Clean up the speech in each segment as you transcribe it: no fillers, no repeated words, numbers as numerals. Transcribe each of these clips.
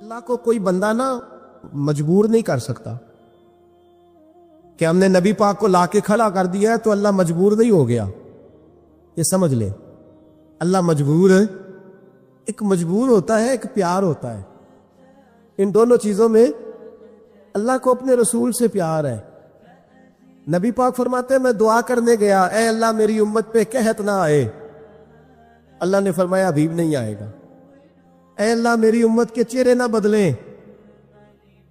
اللہ کو کوئی بندہ نا مجبور نہیں کر سکتا کہ ہم نے نبی پاک کو لا کے کھڑا کر دیا ہے تو اللہ مجبور نہیں ہو گیا. یہ سمجھ لے, اللہ مجبور ہے. ایک مجبور ہوتا ہے, ایک پیار ہوتا ہے. ان دونوں چیزوں میں اللہ کو اپنے رسول سے پیار ہے. نبی پاک فرماتے ہیں میں دعا کرنے گیا, اے اللہ میری امت پہ قحط نہ آئے. اللہ نے فرمایا حبیب نہیں آئے گا. اے اللہ میری امت کے چہرے نہ بدلیں,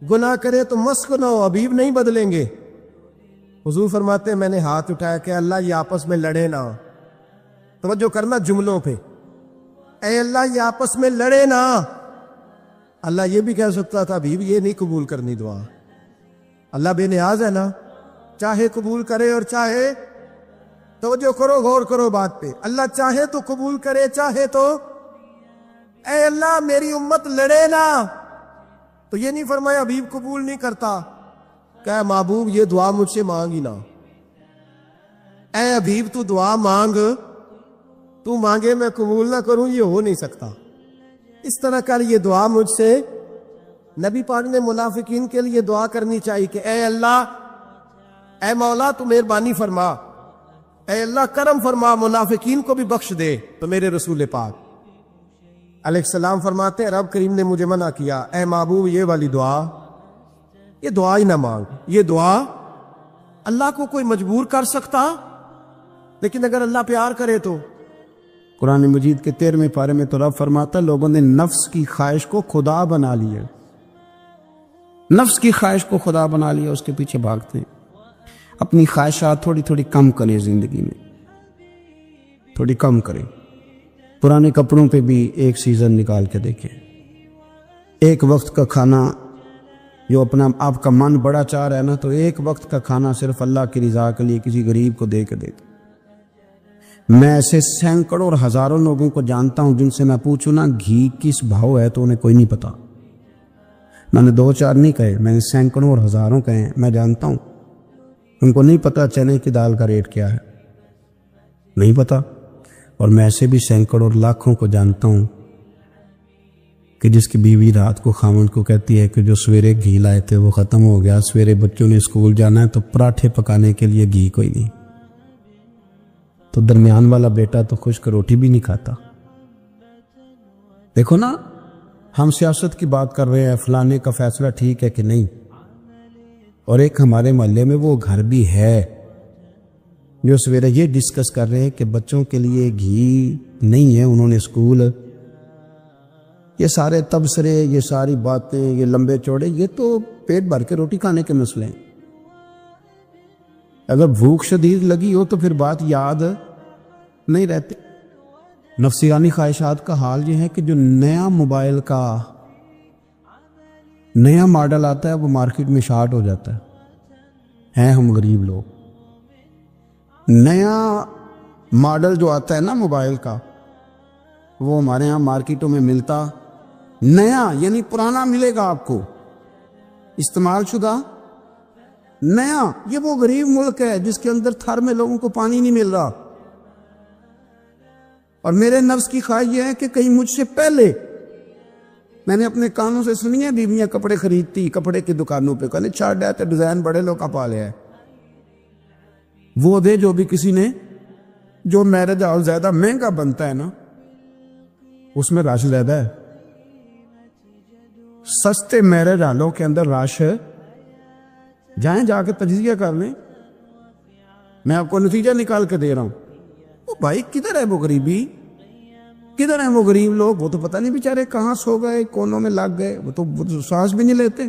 گناہ کرے تو مسخ نہ ہو, حبیب نہیں بدلیں گے. حضور فرماتے ہیں میں نے ہاتھ اٹھایا کہ اللہ یہ آپس میں لڑے نہ. توجہ کرنا جملوں پہ, اے اللہ یہ آپس میں لڑے نہ. اللہ یہ بھی کہہ سکتا تھا حبیب یہ نہیں قبول کرنی دعا. اللہ بے نیاز ہے نا, چاہے قبول کرے اور چاہے, توجہ کرو غور کرو بات پہ, اللہ چاہے تو قبول کرے چاہے تو, اے اللہ میری امت لڑے نا. تو یہ نہیں فرمایا حبیب قبول نہیں کرتا, کہ محبوب یہ دعا مجھ سے مانگ ہی نہ. اے حبیب تو دعا مانگ, تو مانگے میں قبول نہ کروں, یہ ہو نہیں سکتا. اس طرح کر یہ دعا مجھ سے. نبی پاک نے منافقین کے لیے دعا کرنی چاہیے کہ اے اللہ, اے مولا تو مہربانی فرما, اے اللہ کرم فرما, منافقین کو بھی بخش دے. تو میرے رسول پاک علیہ السلام فرماتے ہیں رب کریم نے مجھے منع کیا, اے محبوب یہ والی دعا, یہ دعا ہی نہ مانگ. یہ دعا اللہ کو کوئی مجبور کر سکتا, لیکن اگر اللہ پیار کرے تو. قرآن مجید کے 13ویں پارے میں تو رب فرماتا لوگوں نے نفس کی خواہش کو خدا بنا لیا. نفس کی خواہش کو خدا بنا لیا, اس کے پیچھے بھاگتے ہیں. اپنی خواہشات تھوڑی تھوڑی کم کریں زندگی میں, تھوڑی کم کریں. پرانے کپڑوں پہ بھی ایک سیزن نکال کے دیکھیں. ایک وقت کا کھانا جو اپنا آپ کا من بڑا چاہ رہا ہے نا, تو ایک وقت کا کھانا صرف اللہ کی رضا کے لیے کسی غریب کو دے کے دے. میں ایسے سینکڑوں اور ہزاروں لوگوں کو جانتا ہوں جن سے میں پوچھوں نا گھی کس بھاؤ ہے تو انہیں کوئی نہیں پتا. میں نے 2-4 نہیں کہے, میں نے سینکڑوں اور ہزاروں کہے. میں جانتا ہوں ان کو نہیں پتا چنے کی دال کا ریٹ کیا ہے, نہیں پتا. اور میں ایسے بھی سینکڑوں اور لاکھوں کو جانتا ہوں کہ جس کی بیوی رات کو خامند کو کہتی ہے کہ جو سویرے گھی لائے تھے وہ ختم ہو گیا, سویرے بچوں نے اسکول جانا ہے تو پراٹھے پکانے کے لیے گھی کوئی نہیں. تو درمیان والا بیٹا تو خشک روٹی بھی نہیں کھاتا. دیکھو نا, ہم سیاست کی بات کر رہے ہیں, فلانے کا فیصلہ ٹھیک ہے کہ نہیں, اور ایک ہمارے محلے میں وہ گھر بھی ہے جو سویرے یہ ڈسکس کر رہے ہیں کہ بچوں کے لیے گھی نہیں ہے, انہوں نے اسکول. یہ سارے تبصرے, یہ ساری باتیں, یہ لمبے چوڑے, یہ تو پیٹ بھر کے روٹی کھانے کے مسئلے ہیں. اگر بھوک شدید لگی ہو تو پھر بات یاد نہیں رہتے. نفسیانی خواہشات کا حال یہ ہے کہ جو نیا موبائل کا نیا ماڈل آتا ہے وہ مارکیٹ میں شارٹ ہو جاتا ہے. ہم غریب لوگ, نیا ماڈل جو آتا ہے نا موبائل کا, وہ ہمارے ہاں مارکیٹوں میں ملتا نیا, یعنی پرانا ملے گا آپ کو, استعمال شدہ نیا. یہ وہ غریب ملک ہے جس کے اندر تھر میں لوگوں کو پانی نہیں مل رہا. اور میرے نفس کی خواہش یہ ہے کہ کہیں مجھ سے پہلے, میں نے اپنے کانوں سے سنی ہے بیویاں کپڑے خریدتی کپڑے کی دکانوں پہ, کہنے چھاڑ ہے ڈیزائن بڑے لوگ کا پا لیا ہے, وہ دے جو بھی کسی نے, جو میرج ہال زیادہ مہنگا بنتا ہے نا اس میں رش زیادہ ہے. سستے میرج ہالوں کے اندر رش ہے, جائیں جا کے تجزیہ کر لیں. میں آپ کو نتیجہ نکال کے دے رہا ہوں. وہ بھائی کدھر ہے وہ غریبی, کدھر ہیں وہ غریب لوگ؟ وہ تو پتہ نہیں بیچارے کہاں سو گئے, کونوں میں لگ گئے, وہ تو سانس بھی نہیں لیتے.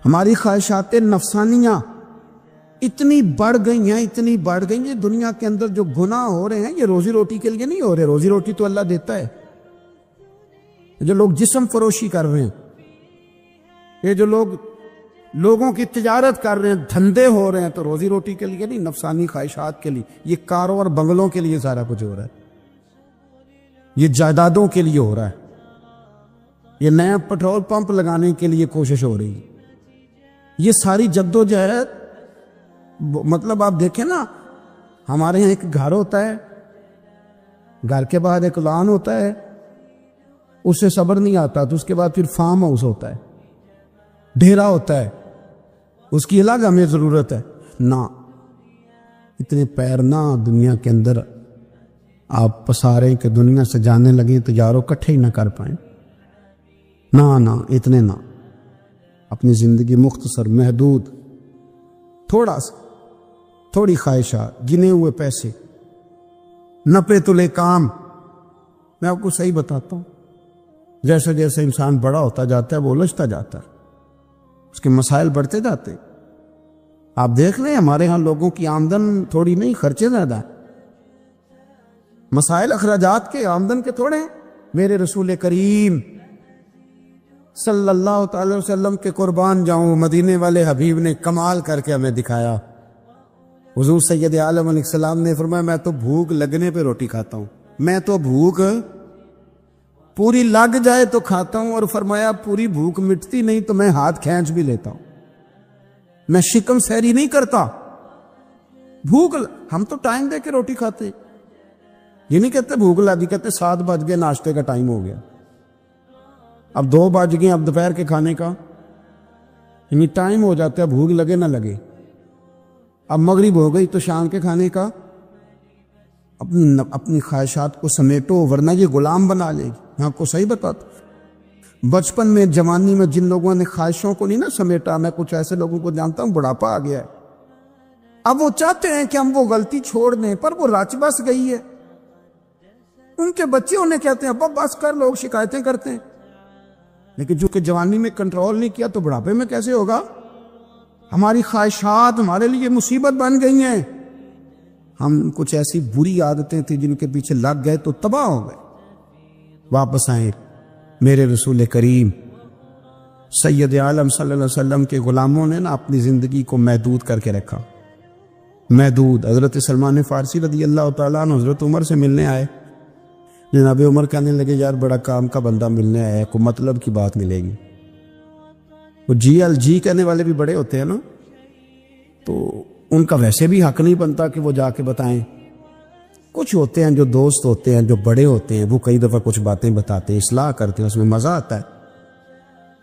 ہماری خواہشات نفسانیاں اتنی بڑھ گئی ہیں, اتنی بڑھ گئی ہیں. دنیا کے اندر جو گناہ ہو رہے ہیں یہ روزی روٹی کے لیے نہیں ہو رہے. روزی روٹی تو اللہ دیتا ہے. جو لوگ جسم فروشی کر رہے ہیں, یہ جو لوگوں کی تجارت کر رہے ہیں, دھندے ہو رہے ہیں, تو روزی روٹی کے لیے نہیں, نفسانی خواہشات کے لیے. یہ کاروں اور بنگلوں کے لیے سارا کچھ ہو رہا ہے, یہ جائیدادوں کے لیے ہو رہا ہے, یہ نیا پیٹرول پمپ لگانے کے لیے کوشش ہو رہی ہے. یہ ساری جدوجہد, مطلب آپ دیکھیں نا, ہمارے یہاں ایک گھر ہوتا ہے, گھر کے باہر ایک لان ہوتا ہے, اس سے صبر نہیں آتا تو اس کے بعد پھر فارم ہاؤس ہوتا ہے، ڈھیرا ہوتا ہے، اس کی الگ ہمیں ضرورت ہے نہ۔ اتنے پیر نہ دنیا کے اندر آپ پساریں کہ دنیا سے جانے لگیں تو یارو کٹھے ہی نہ کر پائیں، نہ اتنے نہ۔ اپنی زندگی مختصر، محدود، تھوڑا سا، تھوڑی خواہشات، گنے ہوئے پیسے، نپے تلے کام۔ میں آپ کو صحیح بتاتا ہوں، جیسے جیسے انسان بڑا ہوتا جاتا ہے وہ الجھتا جاتا ہے، اس کے مسائل بڑھتے جاتے ہیں۔ آپ دیکھ لیں ہمارے ہاں لوگوں کی آمدن تھوڑی نہیں، خرچے زیادہ ہیں، مسائل اخراجات کے، آمدن کے تھوڑے ہیں۔ میرے رسول کریم صلی اللہ تعالی وسلم کے قربان جاؤں، مدینے والے حبیب نے کمال کر کے ہمیں دکھایا۔ حضور سید عالم علیہ السلام نے فرمایا میں تو بھوک لگنے پہ روٹی کھاتا ہوں، میں تو بھوک پوری لگ جائے تو کھاتا ہوں، اور فرمایا پوری بھوک مٹتی نہیں تو میں ہاتھ کھینچ بھی لیتا ہوں، میں شکم سیری نہیں کرتا۔ بھوک ہم تو ٹائم دے کے روٹی کھاتے، یہ نہیں کہتے بھوک لگی، کہتے 7 بج گئے، ناشتے کا ٹائم ہو گیا، اب 2 بج گئے، اب دوپہر کے کھانے کا یعنی ٹائم ہو جاتا ہے، بھوک لگے نہ لگے۔ اب مغرب ہو گئی تو شام کے کھانے کا اپنی خواہشات کو سمیٹو ورنہ یہ غلام بنا لے گی۔ میں آپ کو صحیح بتاتا، بچپن میں، جوانی میں جن لوگوں نے خواہشوں کو نہیں نہ سمیٹا، میں کچھ ایسے لوگوں کو جانتا ہوں بڑھاپا آ گیا ہے، اب وہ چاہتے ہیں کہ ہم وہ غلطی چھوڑ دیں، پر وہ رچ بس گئی ہے۔ ان کے بچے انہیں کہتے ہیں ابا بس کر، لوگ شکایتیں کرتے ہیں، لیکن جو کہ جوانی میں کنٹرول نہیں کیا تو بڑھاپے میں کیسے ہوگا؟ ہماری خواہشات ہمارے لیے مصیبت بن گئی ہیں۔ ہم کچھ ایسی بری عادتیں تھیں جن کے پیچھے لگ گئے تو تباہ ہو گئے۔ واپس آئیں، میرے رسول کریم سید عالم صلی اللہ علیہ وسلم کے غلاموں نے نا اپنی زندگی کو محدود کر کے رکھا، محدود۔ حضرت سلمان فارسی رضی اللہ تعالیٰ عنہ حضرت عمر سے ملنے آئے، جناب عمر کہنے لگے یار بڑا کام کا بندہ ملنے آیا ہے، کوئی مطلب کی بات ملے گی۔ وہ جی کہنے والے بھی بڑے ہوتے ہیں نا، تو ان کا ویسے بھی حق نہیں بنتا کہ وہ جا کے بتائیں۔ کچھ ہوتے ہیں جو دوست ہوتے ہیں، جو بڑے ہوتے ہیں، وہ کئی دفعہ کچھ باتیں بتاتے ہیں، اصلاح کرتے ہیں، اس میں مزہ آتا ہے۔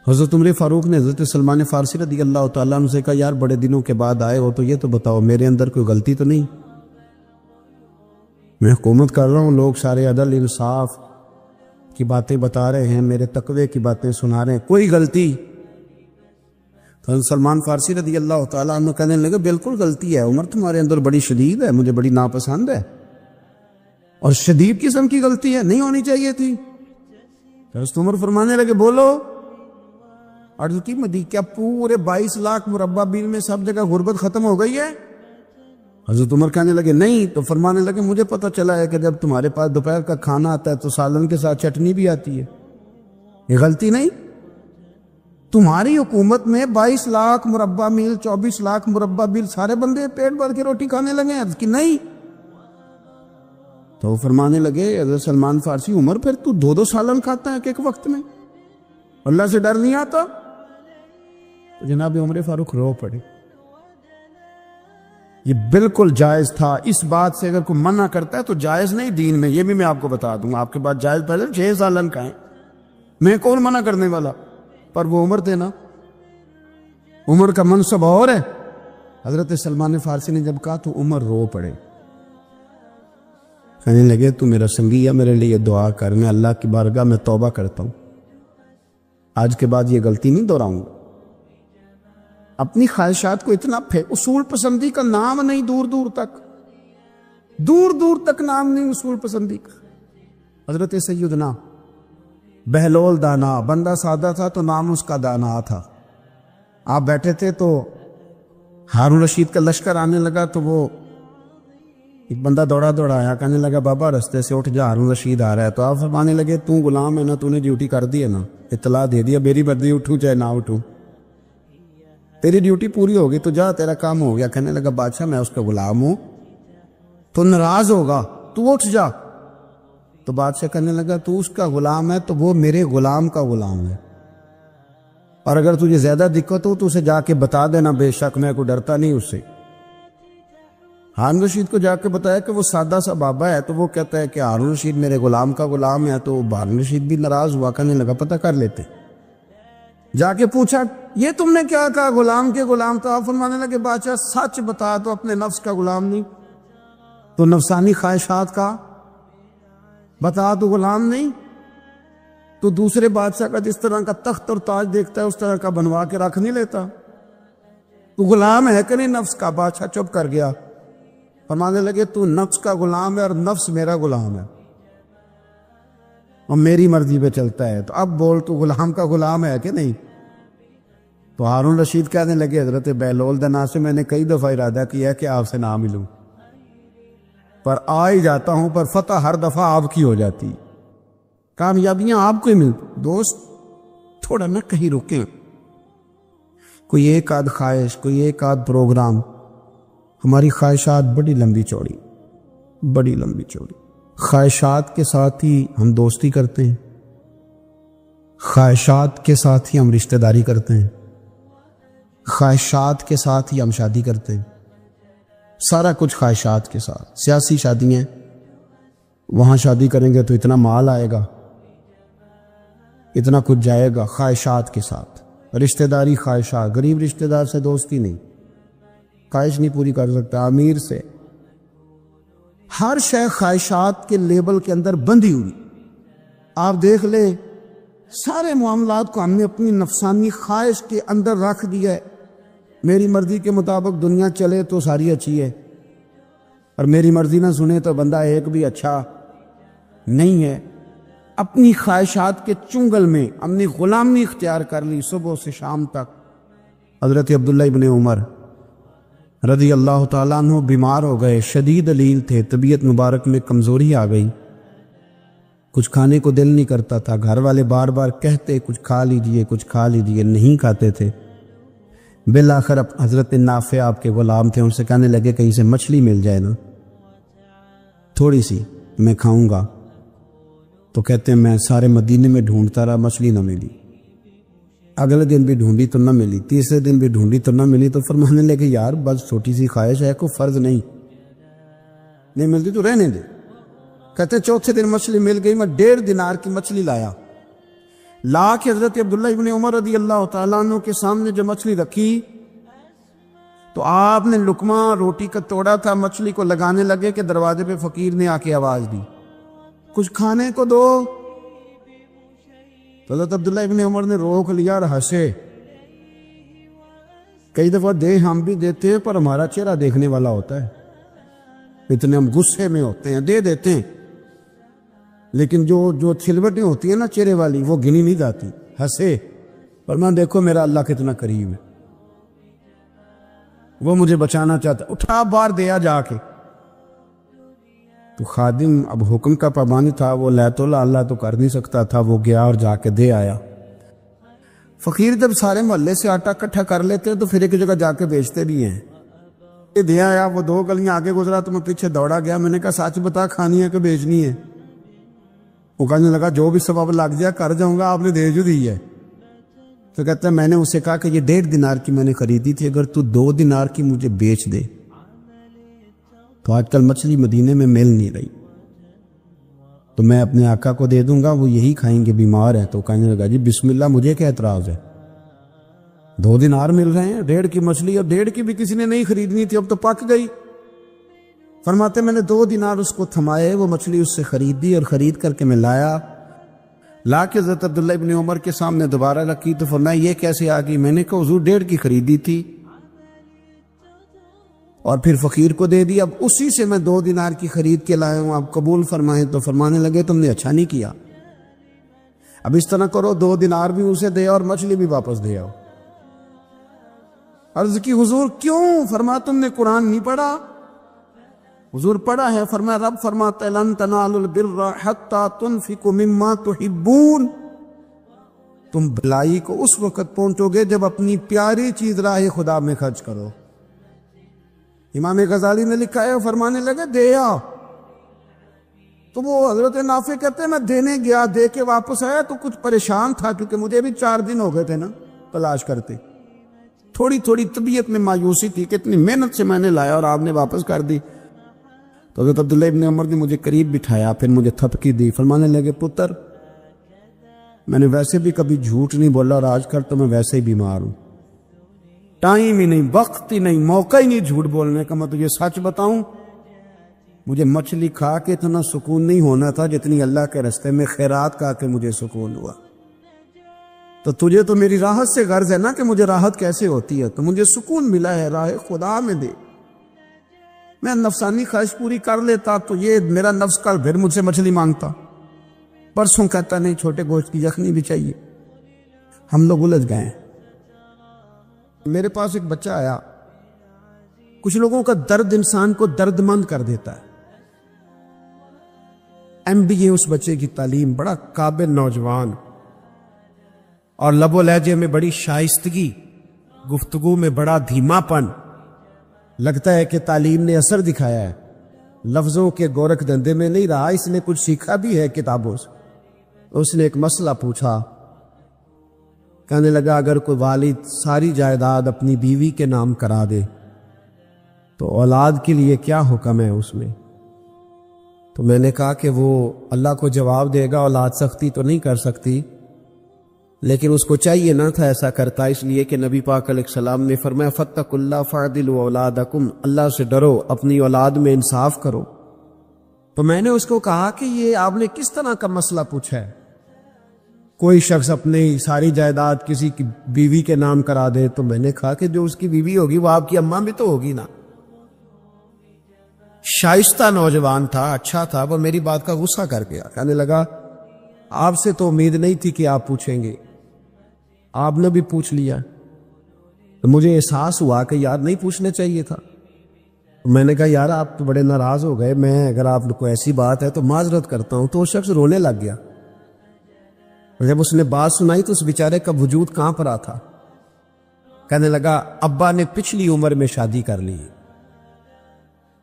حضرت عمر فاروق نے حضرت سلمان فارسی رضی اللہ تعالیٰ عنہ سے کہا یار بڑے دنوں کے بعد آئے ہو تو یہ تو بتاؤ میرے اندر کوئی غلطی تو نہیں؟ میں حکومت کر رہا ہوں، لوگ سارے عدل انصاف کی باتیں بتا رہے ہیں، میرے تقوی کی باتیں سنا رہے ہیں، کوئی غلطی؟ تو سلمان فارسی رضی اللہ تعالیٰ عنہ کہنے لگے بالکل غلطی ہے عمر، تمہارے اندر بڑی شدید ہے، مجھے بڑی ناپسند ہے، اور شدید قسم کی غلطی ہے، نہیں ہونی چاہیے تھی۔ حضرت عمر فرمانے لگے بولو۔ عرض کی مدی کیا پورے 22 لاکھ مربع میل میں سب جگہ غربت ختم ہو گئی ہے؟ حضرت عمر کہنے لگے نہیں، تو فرمانے لگے مجھے پتہ چلا ہے کہ جب تمہارے پاس دوپہر کا کھانا آتا ہے تو سالن کے ساتھ چٹنی بھی آتی ہے، یہ غلطی نہیں؟ تمہاری حکومت میں 22 لاکھ مربع میل، 24 لاکھ مربع میل سارے بندے پیٹ بھر کے روٹی کھانے لگے ہیں کہ نہیں؟ تو وہ فرمانے لگے حضرت سلمان فارسی عمر پھر تو 2 سالن کھاتا ہے کہ ایک وقت میں، اللہ سے ڈر نہیں آتا؟ تو جناب عمر فاروق رو پڑے۔ یہ بالکل جائز تھا، اس بات سے اگر کوئی منع کرتا ہے تو جائز نہیں دین میں، یہ بھی میں آپ کو بتا دوں، آپ کے پاس جائز پہلے 6 سالن کھائیں، میں کون منع کرنے والا؟ پر وہ عمر تھے نا، عمر کا منصب اور ہے۔ حضرت سلمان فارسی نے جب کہا تو عمر رو پڑے، کہنے لگے تو میرا سنگی ہے، میرے لیے دعا کر، میں اللہ کی بارگاہ میں توبہ کرتا ہوں، آج کے بعد یہ غلطی نہیں دہراؤں گا۔ اپنی خواہشات کو اتنا اصول پسندی کا نام نہیں، دور دور تک نام نہیں اصول پسندی کا۔ حضرت سیدنا بہلول دانا، بندہ سادہ تھا تو نام اس کا دانا تھا۔ آپ بیٹھے تھے تو ہارون رشید کا لشکر آنے لگا تو وہ ایک بندہ دوڑا آیا، کہنے لگا بابا رستے سے اٹھ جا، ہارون رشید آ رہا ہے۔ تو آپ فرمانے لگے تو غلام ہے نا، تو نے ڈیوٹی کر دی ہے نا، اطلاع دے دیا، میری مرضی اٹھوں چاہے نہ اٹھوں، تیری ڈیوٹی پوری ہوگی تو جا، تیرا کام ہو گیا۔ کہنے لگا بادشاہ میں اس کا غلام ہوں، تو ناراض ہوگا، تو اٹھ جا۔ تو بادشاہ کہنے لگا تو اس کا غلام ہے تو وہ میرے غلام کا غلام ہے، اور اگر تجھے زیادہ دقت ہو تو اسے جا کے بتا دینا، بے شک میں کو ڈرتا نہیں اس سے۔ ہارون رشید کو جا کے بتایا کہ وہ سادہ سا بابا ہے، تو وہ کہتا ہے کہ ہارون رشید میرے غلام کا غلام ہے، تو ہارون رشید بھی ناراض ہوا، کہنے لگا پتہ کر لیتے۔ جا کے پوچھا یہ تم نے کیا کہا، غلام کے غلام؟ تو آپ فرمانے لگے بادشاہ سچ بتا، تو اپنے نفس کا غلام نہیں، تو نفسانی خواہشات کا بتا، تو غلام نہیں، تو دوسرے بادشاہ کا جس طرح کا تخت اور تاج دیکھتا ہے اس طرح کا بنوا کے رکھ نہیں لیتا، تو غلام ہے کہ نہیں نفس کا؟ بادشاہ چپ کر گیا۔ فرمانے لگے تو نفس کا غلام ہے اور نفس میرا غلام ہے اور میری مرضی پہ چلتا ہے، تو اب بول تو غلام کا غلام ہے کہ نہیں؟ تو ہارون رشید کہنے لگے حضرت بہلول دنا سے میں نے کئی دفعہ ارادہ کیا ہے کہ آپ سے نہ ملوں، پر آ ہی جاتا ہوں، پر فتح ہر دفعہ آپ کی ہو جاتی، کامیابیاں آپ کو ہی ملتی۔ دوست تھوڑا نہ کہیں رکیں، کوئی ایک آدھ خواہش، کوئی ایک آدھ پروگرام، ہماری خواہشات بڑی لمبی چوڑی، بڑی لمبی چوڑی۔ خواہشات کے ساتھ ہی ہم دوستی کرتے ہیں، خواہشات کے ساتھ ہی ہم رشتہ داری کرتے ہیں، خواہشات کے ساتھ ہی ہم شادی کرتے ہیں، سارا کچھ خواہشات کے ساتھ۔ سیاسی شادیاں، وہاں شادی کریں گے تو اتنا مال آئے گا، اتنا کچھ جائے گا، خواہشات کے ساتھ۔ رشتہ داری خواہشات، غریب رشتہ دار سے دوستی نہیں، خواہش نہیں پوری کر سکتا، امیر سے۔ ہر شے خواہشات کے لیبل کے اندر بندھی ہوئی۔ آپ دیکھ لیں سارے معاملات کو ہم نے اپنی نفسانی خواہش کے اندر رکھ دیا ہے۔ میری مرضی کے مطابق دنیا چلے تو ساری اچھی ہے، اور میری مرضی نہ سنے تو بندہ ایک بھی اچھا نہیں ہے۔ اپنی خواہشات کے چنگل میں ہم نے غلامی اختیار کر لی صبح سے شام تک۔ حضرت عبداللہ ابن عمر رضی اللہ تعالیٰ عنہ بیمار ہو گئے، شدید علیل تھے، طبیعت مبارک میں کمزوری آ گئی، کچھ کھانے کو دل نہیں کرتا تھا، گھر والے بار بار کہتے کچھ کھا لیجئے، کچھ کھا لیجئے، نہیں کھاتے تھے۔ بالآخر حضرت نافع آپ کے غلام تھے، ان سے کہنے لگے کہیں سے مچھلی مل جائے نا تھوڑی سی، میں کھاؤں گا۔ تو کہتے ہیں میں سارے مدینے میں ڈھونڈتا رہا، مچھلی نہ ملی، اگلے دن بھی ڈھونڈی تو نہ ملی، تیسرے دن بھی ڈھونڈی تو نہ ملی، تو فرمانے لگے یار بس چھوٹی سی خواہش ہے، کوئی فرض نہیں ملتی تو رہنے دے۔ کہتے چوتھے دن مچھلی مل گئی، میں 1.5 دینار کی مچھلی لایا، لا کے حضرت عبداللہ ابن عمر رضی اللہ تعالیٰ عنہ کے سامنے جو مچھلی رکھی تو آپ نے لقمہ روٹی کا توڑا تھا، مچھلی کو لگانے لگے کہ دروازے پہ فقیر نے آ کے آواز دی کچھ کھانے کو دو۔ تو حضرت عبداللہ ابن عمر نے روک لیا اور ہنسے۔ کئی دفعہ دے ہم بھی دیتے ہیں پر ہمارا چہرہ دیکھنے والا ہوتا ہے، اتنے ہم غصے میں ہوتے ہیں، دے دیتے ہیں، لیکن جو چھلوٹیں ہوتی ہیں نا چہرے والی وہ گنی نہیں جاتی۔ ہنسے، فرمایا دیکھو میرا اللہ کتنا قریب ہے، وہ مجھے بچانا چاہتا، اٹھا بار دیا جا کے۔ تو خادم اب حکم کا پابند تھا، وہ اللہ تو کر نہیں سکتا تھا، وہ گیا اور جا کے دے آیا۔ فقیر جب سارے محلے سے آٹا اکٹھا کر لیتے ہیں تو پھر ایک جگہ جا کے بیچتے بھی ہیں۔ یہ دے آیا، وہ 2 گلیاں آگے گزرا تو میں پیچھے دوڑا گیا، میں نے کہا سچ بتا کھانی ہے کہ بیچنی ہے؟ وہ کہنے لگا جو بھی سبب لگ جائے کر جاؤں گا، آپ نے دے جو دی ہے۔ تو کہتا ہے میں نے اسے کہا کہ یہ 1.5 دینار کی میں نے خریدی تھی، اگر تو 2 دینار کی مجھے بیچ دے تو آج کل مچھلی مدینے میں مل نہیں رہی، تو میں اپنے آقا کو دے دوں گا، وہ یہی کھائیں گے، بیمار ہے۔ تو کہنے لگا جی بسم اللہ، مجھے کیا اعتراض ہے، 2 دینار مل رہے ہیں، 1.5 کی مچھلی، اور 1.5 کی بھی کسی نے نہیں خریدنی تھی، اب تو پک گئی۔ فرماتے میں نے 2 دینار اس کو تھمائے، وہ مچھلی اس سے خریدی اور خرید کر کے میں لا کے حضرت عبداللہ ابن عمر کے سامنے دوبارہ رکھی۔ تو فرمایا یہ کیسے آ گئی؟ میں نے کہا حضور 1.5 کی خریدی تھی اور پھر فقیر کو دے دی، اب اسی سے میں 2 دینار کی خرید کے لایا ہوں، آپ قبول فرمائیں۔ تو فرمانے لگے تم نے اچھا نہیں کیا، اب اس طرح کرو 2 دینار بھی اسے دے اور مچھلی بھی واپس دے آؤ۔ عرض کی حضور کیوں؟ فرمایا تم نے قرآن نہیں پڑھا؟ حضور پڑھا ہے۔ فرمایا رب فرماتا ہے لن تنالوا البر حتی تنفقوا مما تحبون، تم بھلائی کو اس وقت پہنچو گے جب اپنی پیاری چیز راہ خدا میں خرچ کرو۔ امام غزالی نے لکھا ہے، فرمانے لگے دے آ، تو وہ حضرت نافع کہتے ہیں میں دینے گیا، دے کے واپس آیا تو کچھ پریشان تھا کیونکہ مجھے بھی 4 دن ہو گئے تھے نا تلاش کرتے، تھوڑی تھوڑی طبیعت میں مایوسی تھی کہ اتنی محنت سے میں نے لایا اور آپ نے واپس کر دی. تو حضرت عبداللہ ابن عمر نے مجھے قریب بٹھایا، پھر مجھے تھپکی دی، فرمانے لگے پتر میں نے ویسے بھی کبھی جھوٹ نہیں بولا اور آج کل تو میں ویسے ہی بیمار ہوں، ٹائم ہی نہیں، وقت ہی نہیں، موقع ہی نہیں جھوٹ بولنے کا. میں تجھے سچ بتاؤں، مجھے مچھلی کھا کے اتنا سکون نہیں ہونا تھا جتنی اللہ کے راستے میں خیرات کھا کے مجھے سکون ہوا. تو تجھے تو میری راحت سے غرض ہے نا کہ مجھے راحت کیسے ہوتی ہے، تو مجھے سکون ملا ہے، راہ خدا میں دے. میں نفسانی خواہش پوری کر لیتا تو یہ میرا نفس کل پھر مجھ سے مچھلی مانگتا، پرسوں کہتا نہیں چھوٹے گوشت کی یخنی بھی چاہیے. ہم لوگ الجھ گئے ہیں. میرے پاس ایک بچہ آیا، کچھ لوگوں کا درد انسان کو درد مند کر دیتا ہے. MBA اس بچے کی تعلیم، بڑا قابل نوجوان، اور لب و لہجے میں بڑی شائستگی، گفتگو میں بڑا دھیما پن. لگتا ہے کہ تعلیم نے اثر دکھایا ہے، لفظوں کے گورکھ دندے میں نہیں رہا، اس نے کچھ سیکھا بھی ہے کتابوں سے. اس نے ایک مسئلہ پوچھا، کہنے لگا اگر کوئی والد ساری جائیداد اپنی بیوی کے نام کرا دے تو اولاد کے لیے کیا حکم ہے اس میں؟ تو میں نے کہا کہ وہ اللہ کو جواب دے گا، اولاد سختی تو نہیں کر سکتی، لیکن اس کو چاہیے نہ تھا ایسا کرتا، اس لیے کہ نبی پاک علیہ السلام نے فرمایا فَاتَّقُوا اللَّهَ فَاعْدِلُوا أَوْلَادَكُمْ، اللہ سے ڈرو، اپنی اولاد میں انصاف کرو. تو میں نے اس کو کہا کہ یہ آپ نے کس طرح کا مسئلہ پوچھا ہے؟ کوئی شخص اپنی ساری جائیداد کسی کی بیوی کے نام کرا دے. تو میں نے کہا کہ جو اس کی بیوی ہوگی وہ آپ کی اماں بھی تو ہوگی نا. شائستہ نوجوان تھا، اچھا تھا، وہ میری بات کا غصہ کر گیا. کہنے لگا آپ سے تو امید نہیں تھی کہ آپ پوچھیں گے، آپ نے بھی پوچھ لیا. تو مجھے احساس ہوا کہ یار نہیں پوچھنا چاہیے تھا. میں نے کہا یار آپ تو بڑے ناراض ہو گئے، میں اگر آپ کو ایسی بات ہے تو معذرت کرتا ہوں. تو وہ شخص رونے لگ گیا. جب اس نے بات سنائی تو اس بیچارے کا وجود کہاں پر تھا. کہنے لگا ابا نے پچھلی عمر میں شادی کر لی.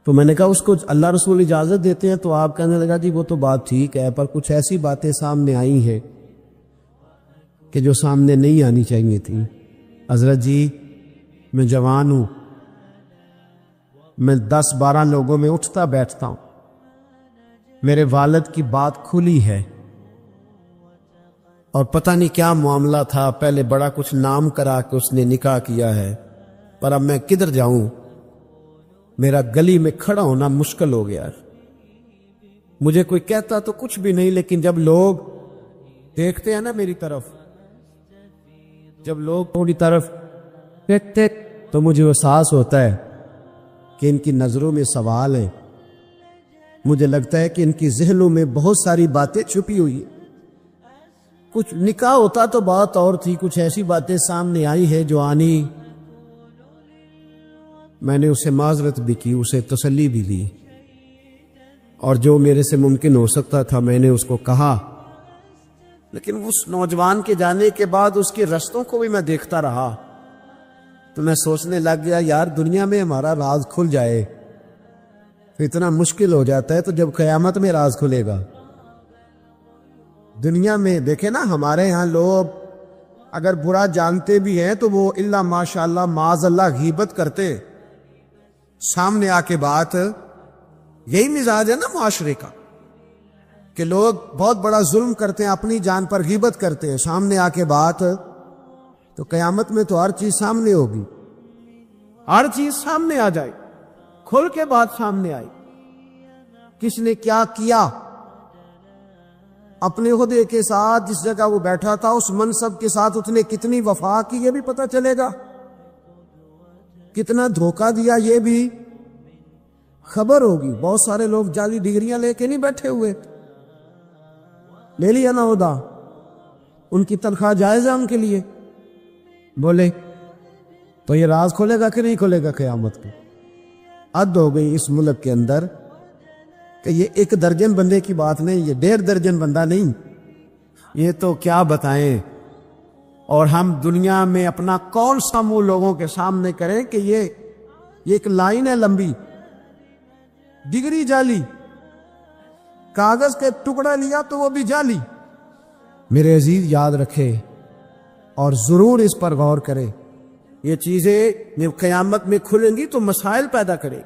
تو میں نے کہا اس کو اللہ رسول اجازت دیتے ہیں؟ تو آپ کہنے لگا جی وہ تو بات ٹھیک ہے، پر کچھ ایسی باتیں سامنے آئی ہیں کہ جو سامنے نہیں آنی چاہیے تھی. حضرت جی میں جوان ہوں، میں 10-12 لوگوں میں اٹھتا بیٹھتا ہوں، میرے والد کی بات کھلی ہے اور پتہ نہیں کیا معاملہ تھا، پہلے بڑا کچھ نام کرا کہ اس نے نکاح کیا ہے، پر اب میں کدھر جاؤں، میرا گلی میں کھڑا ہونا مشکل ہو گیا. مجھے کوئی کہتا تو کچھ بھی نہیں، لیکن جب لوگ دیکھتے ہیں نا میری طرف، جب لوگ میری طرف دیکھتے تو مجھے احساس ہوتا ہے کہ ان کی نظروں میں سوال ہے. مجھے لگتا ہے کہ ان کی ذہنوں میں بہت ساری باتیں چھپی ہوئی ہیں. کچھ نکاح ہوتا تو بات اور تھی، کچھ ایسی باتیں سامنے آئی ہے جو آنی. میں نے اسے معذرت بھی کی، اسے تسلی بھی دی، اور جو میرے سے ممکن ہو سکتا تھا میں نے اس کو کہا. لیکن اس نوجوان کے جانے کے بعد اس کے رستوں کو بھی میں دیکھتا رہا تو میں سوچنے لگ گیا یار دنیا میں ہمارا راز کھل جائے تو اتنا مشکل ہو جاتا ہے، تو جب قیامت میں راز کھلے گا. دنیا میں دیکھیں نا، ہمارے ہاں لوگ اگر برا جانتے بھی ہیں تو وہ الا ماشاء اللہ معاذ اللہ غیبت کرتے، سامنے آ کے بات. یہی مزاج ہے نا معاشرے کا کہ لوگ بہت بڑا ظلم کرتے ہیں، اپنی جان پر غیبت کرتے ہیں، سامنے آ کے بات. تو قیامت میں تو ہر چیز سامنے ہوگی، ہر چیز سامنے آ جائے، کھل کے بات سامنے آئی. کس نے کیا کیا اپنے عہدے کے ساتھ، جس جگہ وہ بیٹھا تھا اس منصب کے ساتھ اس نے کتنی وفا کی یہ بھی پتہ چلے گا، کتنا دھوکہ دیا یہ بھی خبر ہوگی. بہت سارے لوگ جعلی ڈگریاں لے کے نہیں بیٹھے ہوئے، لے لیا نا عہدہ، ان کی تنخواہ جائز ہے ان کے لیے. بولے تو یہ راز کھولے گا کہ نہیں کھولے گا قیامت کو؟ حد ہو گئی اس ملک کے اندر کہ یہ 1 درجن بندے کی بات نہیں، یہ 1.5 درجن بندہ نہیں، یہ تو کیا بتائیں. اور ہم دنیا میں اپنا کون سا منہ لوگوں کے سامنے کریں کہ یہ ایک لائن ہے لمبی، ڈگری جعلی، کاغذ کے ٹکڑا لیا تو وہ بھی جعلی. میرے عزیز یاد رکھے اور ضرور اس پر غور کرے یہ چیزیں جب قیامت میں کھلیں گی تو مسائل پیدا کرے،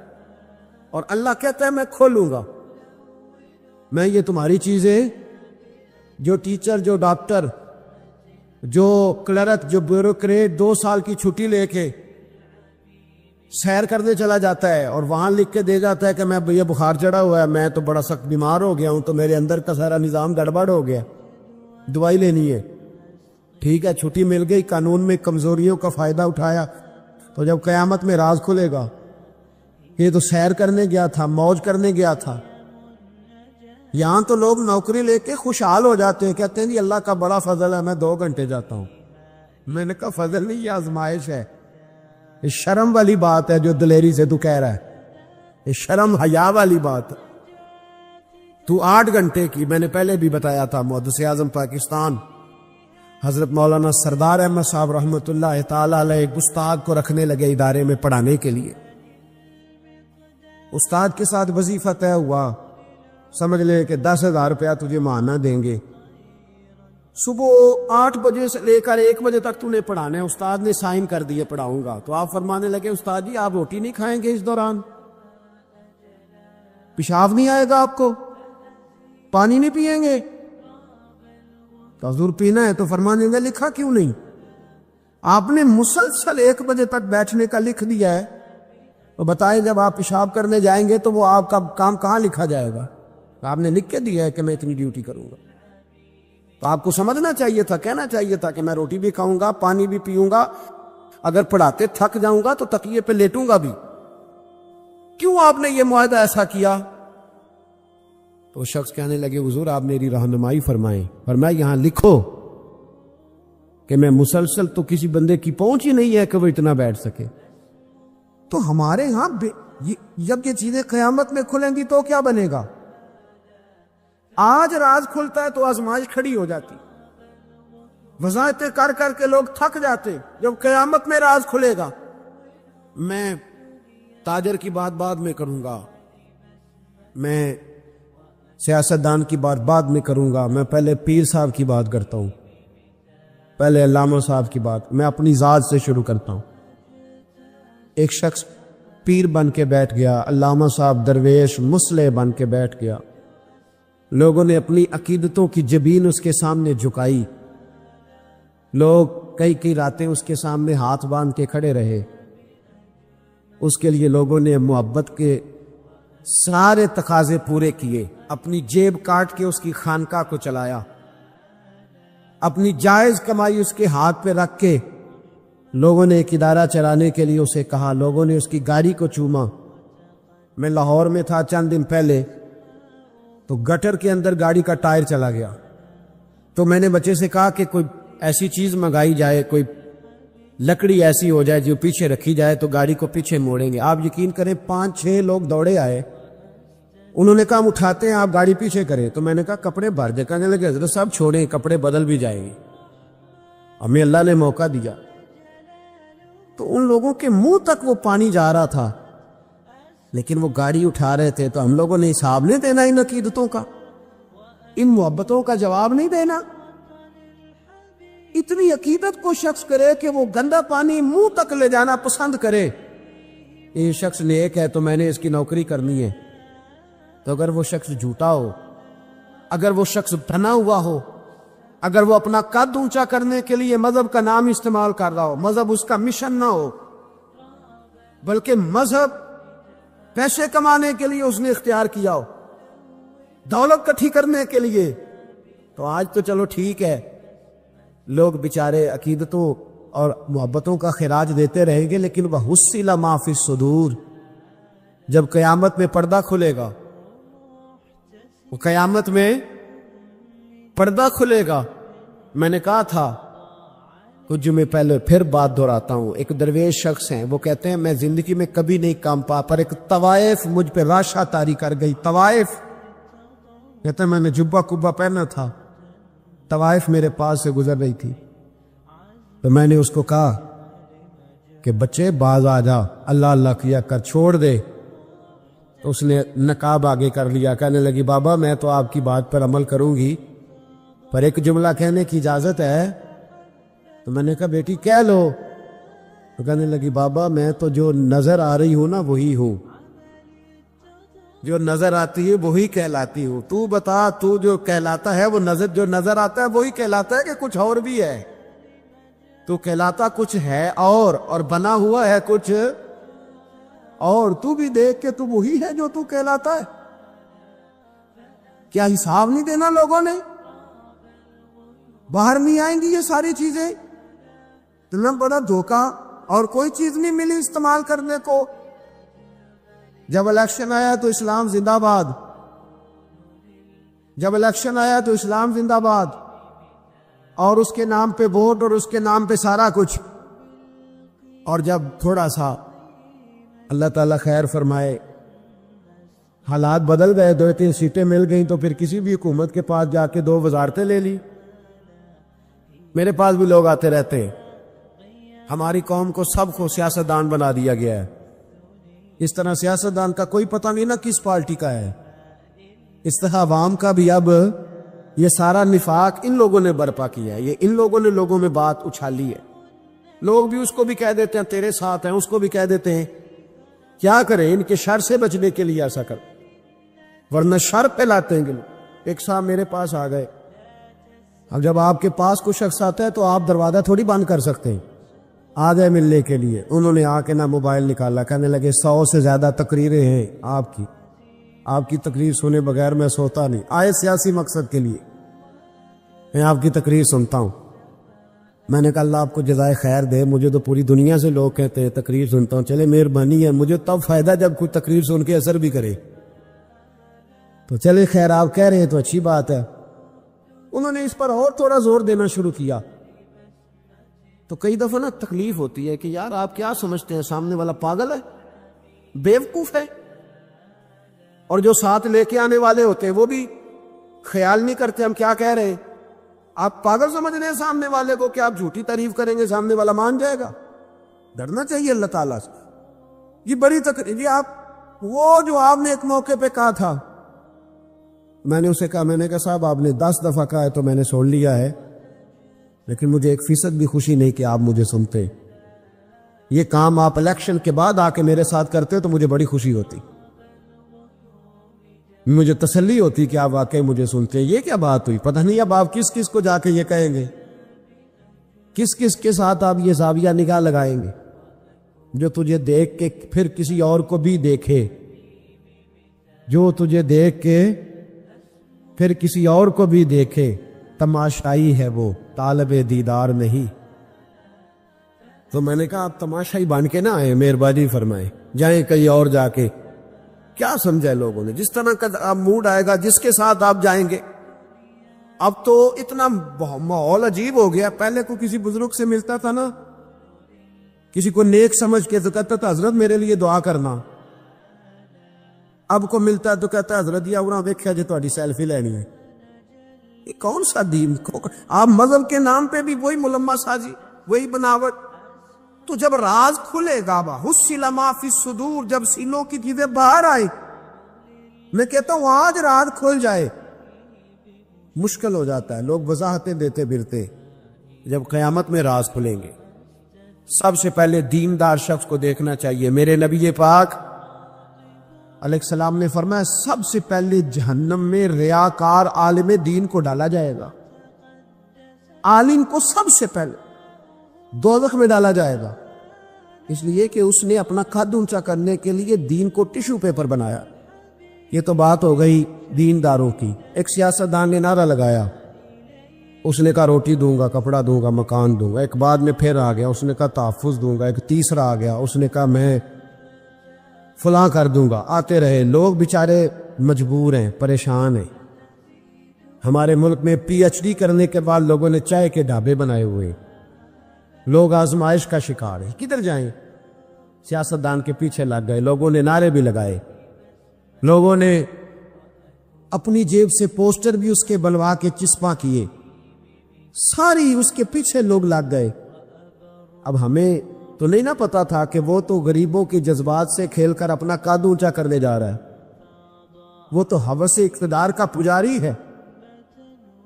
اور اللہ کہتا ہے میں کھولوں گا، میں یہ تمہاری چیزیں، جو ٹیچر، جو ڈاکٹر، جو کلرک، جو بیوروکریٹ 2 سال کی چھٹی لے کے سیر کرنے چلا جاتا ہے اور وہاں لکھ کے دے جاتا ہے کہ میں یہ بخار چڑھا ہوا ہے، میں تو بڑا سخت بیمار ہو گیا ہوں، تو میرے اندر کا سارا نظام گڑبڑ ہو گیا، دوائی لینی ہے، ٹھیک ہے چھٹی مل گئی، قانون میں کمزوریوں کا فائدہ اٹھایا، تو جب قیامت میں راز کھلے گا یہ تو سیر کرنے گیا تھا، موج کرنے گیا تھا۔ یہاں تو لوگ نوکری لے کے خوشحال ہو جاتے ہیں، کہتے ہیں جی اللہ کا بڑا فضل ہے میں 2 گھنٹے جاتا ہوں۔ میں نے کہا فضل نہیں، یہ آزمائش ہے، یہ شرم والی بات ہے جو دلیری سے تو کہہ رہا ہے، یہ شرم حیا والی بات ہے۔ تو 8 گھنٹے کی، میں نے پہلے بھی بتایا تھا، محدث اعظم پاکستان حضرت مولانا سردار احمد صاحب رحمۃ اللہ تعالی علیہ ایک استاد کو رکھنے لگے ادارے میں پڑھانے کے لیے۔ استاد کے ساتھ وظیفہ طے ہوا، سمجھ لے کہ 10,000 روپیہ تجھے ماہانہ دیں گے، صبح 8 بجے سے لے کر 1 بجے تک تو نے پڑھانا ہے۔ استاد نے سائن کر دیے پڑھاؤں گا، تو آپ فرمانے لگے استاد جی آپ روٹی نہیں کھائیں گے اس دوران؟ پیشاب نہیں آئے گا آپ کو؟ پانی نہیں پیئیں گے؟ تو حضور پینا ہے، تو فرمانے لگے لکھا کیوں نہیں؟ آپ نے مسلسل 1 بجے تک بیٹھنے کا لکھ دیا ہے، تو بتائیں جب آپ پیشاب کرنے جائیں گے تو وہ آپ کا کام کہاں لکھا جائے گا؟ آپ نے لکھ کے دیا ہے کہ میں اتنی ڈیوٹی کروں گا، تو آپ کو سمجھنا چاہیے تھا، کہنا چاہیے تھا کہ میں روٹی بھی کھاؤں گا، پانی بھی پیوں گا، اگر پڑھاتے تھک جاؤں گا تو تکیے پہ لیٹوں گا بھی۔ کیوں آپ نے یہ معاہدہ ایسا کیا؟ تو شخص کہنے لگے حضور آپ میری رہنمائی فرمائیں، فرمایا یہاں لکھو کہ میں مسلسل، تو کسی بندے کی پہنچ ہی نہیں ہے کہ وہ اتنا بیٹھ سکے۔ تو ہمارے ہاں جب یہ چیزیں قیامت میں کھلیں گی تو کیا بنے گا؟ آج راز کھلتا ہے تو آزمائش کھڑی ہو جاتی، وضاحتیں کر کر کے لوگ تھک جاتے۔ جب قیامت میں راز کھلے گا، میں تاجر کی بات بعد میں کروں گا، میں سیاستدان کی بات بعد میں کروں گا، میں پہلے پیر صاحب کی بات کرتا ہوں، پہلے علامہ صاحب کی بات، میں اپنی ذات سے شروع کرتا ہوں۔ ایک شخص پیر بن کے بیٹھ گیا، علامہ صاحب درویش مصلح بن کے بیٹھ گیا، لوگوں نے اپنی عقیدتوں کی جبین اس کے سامنے جھکائی، لوگ کئی راتیں اس کے سامنے ہاتھ باندھ کے کھڑے رہے، اس کے لیے لوگوں نے محبت کے سارے تقاضے پورے کیے، اپنی جیب کاٹ کے اس کی خانقاہ کو چلایا، اپنی جائز کمائی اس کے ہاتھ پہ رکھ کے لوگوں نے ایک ادارہ چلانے کے لیے اسے کہا، لوگوں نے اس کی گاڑی کو چوما۔ میں لاہور میں تھا چند دن پہلے، تو گٹر کے اندر گاڑی کا ٹائر چلا گیا، تو میں نے بچے سے کہا کہ کوئی ایسی چیز منگائی جائے، کوئی لکڑی ایسی ہو جائے جو پیچھے رکھی جائے تو گاڑی کو پیچھے موڑیں گے۔ آپ یقین کریں 5-6 لوگ دوڑے آئے، انہوں نے کہا ہم اٹھاتے ہیں، آپ گاڑی پیچھے کریں۔ تو میں نے کہا کپڑے بھر دے، کہنے لگے حضرت صاحب چھوڑیں، کپڑے بدل بھی جائیں گے، ہمیں اللہ نے موقع دیا۔ تو ان لوگوں کے منہ تک وہ پانی جا رہا تھا، لیکن وہ گاڑی اٹھا رہے تھے، تو ہم لوگوں نے حساب نہیں دینا ان عقیدتوں کا، ان محبتوں کا جواب نہیں دینا۔ اتنی عقیدت کو شخص کرے کہ وہ گندا پانی منہ تک لے جانا پسند کرے، یہ شخص نیک ہے تو میں نے اس کی نوکری کرنی ہے۔ تو اگر وہ شخص جھوٹا ہو، اگر وہ شخص بنا ہوا ہو، اگر وہ اپنا قد اونچا کرنے کے لیے مذہب کا نام استعمال کر رہا ہو، مذہب اس کا مشن نہ ہو، بلکہ مذہب پیسے کمانے کے لیے اس نے اختیار کیا ہو، دولت کٹھی کرنے کے لیے، تو آج تو چلو ٹھیک ہے، لوگ بیچارے عقیدتوں اور محبتوں کا خراج دیتے رہیں گے، لیکن وہ حصل ما فی الصدور، جب قیامت میں پردہ کھلے گا، وہ قیامت میں پردہ کھلے گا۔ میں نے کہا تھا کچھ جمعے پہلے، پھر بات دہراتا ہوں، ایک درویش شخص ہیں، وہ کہتے ہیں میں زندگی میں کبھی نہیں کام پا، پر ایک طوائف مجھ پہ راشا طاری کر گئی۔ طوائف کہتے ہیں میں نے جبہ کبہ پہنا تھا، طوائف میرے پاس سے گزر رہی تھی، تو میں نے اس کو کہا کہ بچے باز آ جا، اللہ اللہ کیا کر، چھوڑ دے۔ تو اس نے نقاب آگے کر لیا، کہنے لگی بابا میں تو آپ کی بات پر عمل کروں گی، پر ایک جملہ کہنے کی اجازت ہے؟ تو میں نے کہا بیٹی کہہ لو۔ تو کہنے لگی بابا میں تو جو نظر آ رہی ہوں نا وہی ہوں، جو نظر آتی ہے وہی کہلاتی ہوں، تو بتا تو جو کہلاتا ہے وہ جو نظر آتا ہے وہی کہلاتا ہے کہ کچھ اور بھی ہے؟ تو کہلاتا کچھ ہے اور بنا ہوا ہے کچھ اور، تو بھی دیکھ کے تو وہی ہے جو تو کہلاتا ہے۔ کیا حساب نہیں دینا لوگوں نے؟ باہر نہیں آئیں گی یہ ساری چیزیں؟ اتنا بڑا دھوکہ، اور کوئی چیز نہیں ملی استعمال کرنے کو۔ جب الیکشن آیا تو اسلام زندہ باد، جب الیکشن آیا تو اسلام زندہ باد، اور اس کے نام پہ ووٹ اور اس کے نام پہ سارا کچھ۔ اور جب تھوڑا سا اللہ تعالیٰ خیر فرمائے حالات بدل گئے، 2-3 سیٹیں مل گئیں، تو پھر کسی بھی حکومت کے پاس جا کے 2 وزارتیں لے لی۔ میرے پاس بھی لوگ آتے رہتے ہیں، ہماری قوم کو سب کو سیاستدان بنا دیا گیا ہے۔ اس طرح سیاستدان کا کوئی پتہ نہیں نا کس پارٹی کا ہے۔ اس طرح عوام کا بھی اب یہ سارا نفاق ان لوگوں نے برپا کیا ہے، یہ ان لوگوں نے لوگوں میں بات اچھالی ہے۔ لوگ بھی اس کو بھی کہہ دیتے ہیں تیرے ساتھ ہیں، اس کو بھی کہہ دیتے ہیں۔ کیا کریں ان کے شر سے بچنے کے لیے ایسا کر، ورنہ شر پھیلاتے ہیں۔ ایک صاحب میرے پاس آ گئے۔ اب جب آپ کے پاس کوئی شخص آتا ہے تو آپ دروازہ تھوڑی بند کر سکتے ہیں، آ گئے ملنے کے لیے۔ انہوں نے آ کے نہ موبائل نکالا، کہنے لگے 100 سے زیادہ تقریریں ہیں آپ کی تقریر سنے بغیر میں سوتا نہیں۔ آئے سیاسی مقصد کے لیے، میں آپ کی تقریر سنتا ہوں۔ میں نے کہا اللہ آپ کو جزائے خیر دے، مجھے تو پوری دنیا سے لوگ کہتے ہیں تقریر سنتا ہوں، چلے مہربانی ہے، مجھے تب فائدہ جب کوئی تقریر سن کے اثر بھی کرے، تو چلے خیر آپ کہہ رہے ہیں تو اچھی بات ہے۔ انہوں نے اس پر اور تھوڑا زور دینا شروع کیا۔ تو کئی دفعہ نا تکلیف ہوتی ہے کہ یار آپ کیا سمجھتے ہیں سامنے والا پاگل ہے، بیوقوف ہے، اور جو ساتھ لے کے آنے والے ہوتے ہیں وہ بھی خیال نہیں کرتے ہم کیا کہہ رہے ہیں۔ آپ پاگل سمجھ رہے ہیں سامنے والے کو کہ آپ جھوٹی تعریف کریں گے سامنے والا مان جائے گا؟ ڈرنا چاہیے اللہ تعالیٰ سے۔ یہ بڑی تقریر، یہ آپ وہ جو آپ نے ایک موقع پہ کہا تھا، میں نے اسے کہا، میں نے کہا صاحب آپ نے 10 دفعہ کہا ہے تو میں نے سن لیا ہے، لیکن مجھے 1% بھی خوشی نہیں کہ آپ مجھے سنتے۔ یہ کام آپ الیکشن کے بعد آ کے میرے ساتھ کرتے تو مجھے بڑی خوشی ہوتی، مجھے تسلی ہوتی کہ آپ واقعی مجھے سنتے۔ یہ کیا بات ہوئی؟ پتہ نہیں اب آپ کس کس کو جا کے یہ کہیں گے، کس کس کے ساتھ آپ یہ زاویہ نگاہ لگائیں گے جو تجھے دیکھ کے پھر کسی اور کو بھی دیکھے، جو تجھے دیکھ کے پھر کسی اور کو بھی دیکھے۔ تماشائی ہے وہ، طالب دیدار نہیں۔ تو میں نے کہا آپ تماشائی بن کے نہ آئے، مہربانی فرمائیں، جائیں کہیں اور جا کے۔ کیا سمجھا لوگوں نے؟ جس طرح کا آپ موڈ آئے گا جس کے ساتھ آپ جائیں گے۔ اب تو اتنا ماحول عجیب ہو گیا، پہلے کو کسی بزرگ سے ملتا تھا نا، کسی کو نیک سمجھ کے تو کہتا تھا حضرت میرے لیے دعا کرنا، اب کو ملتا ہے تو کہتا ہے حضرت یہ اوراں دیکھا جی تہاڈی سیلفی لینی ہے۔ یہ کون سا دین؟ آپ مذہب کے نام پہ بھی وہی ملمہ سازی، وہی بناوٹ۔ تو جب راز کھلے گا، حُصِّلَ مَا فِی الصُّدُورِ، جب سینوں کی چیزیں باہر آئیں، میں کہتا ہوں آج راز کھل جائے، مشکل ہو جاتا ہے، لوگ وضاحتیں دیتے پھرتے۔ جب قیامت میں راز کھلیں گے، سب سے پہلے دیندار شخص کو دیکھنا چاہیے۔ میرے نبی پاک علیہ السلام نے فرمایا سب سے پہلے جہنم میں ریاکار عالم دین کو ڈالا جائے گا، عالم کو سب سے پہلے دوزخ میں ڈالا جائے گا، اس لیے کہ اس نے اپنا قد اونچا کرنے کے لیے دین کو ٹیشو پیپر بنایا۔ یہ تو بات ہو گئی دینداروں کی۔ ایک سیاستدان نے نعرہ لگایا، اس نے کہا روٹی دوں گا، کپڑا دوں گا، مکان دوں گا۔ ایک بعد میں پھر آ گیا، اس نے کہا تحفظ دوں گا۔ ایک تیسرا آ گیا، اس نے کہا میں فلاں کر دوں گا۔ آتے رہے لوگ، بیچارے مجبور ہیں، پریشان ہیں۔ ہمارے ملک میں پی ایچ ڈی کرنے کے بعد لوگوں نے چائے کے ڈھابے بنائے ہوئے، لوگ آزمائش کا شکار ہیں۔ کدھر جائیں؟ سیاستدان کے پیچھے لگ گئے، لوگوں نے نعرے بھی لگائے، لوگوں نے اپنی جیب سے پوسٹر بھی اس کے بنوا کے چسپاں کیے، ساری اس کے پیچھے لوگ لگ گئے۔ اب ہمیں تو نہیں نہ پتا تھا کہ وہ تو غریبوں کے جذبات سے کھیل کر اپنا قد اونچا کرنے جا رہا ہے، وہ تو ہوس اقتدار کا پجاری ہے،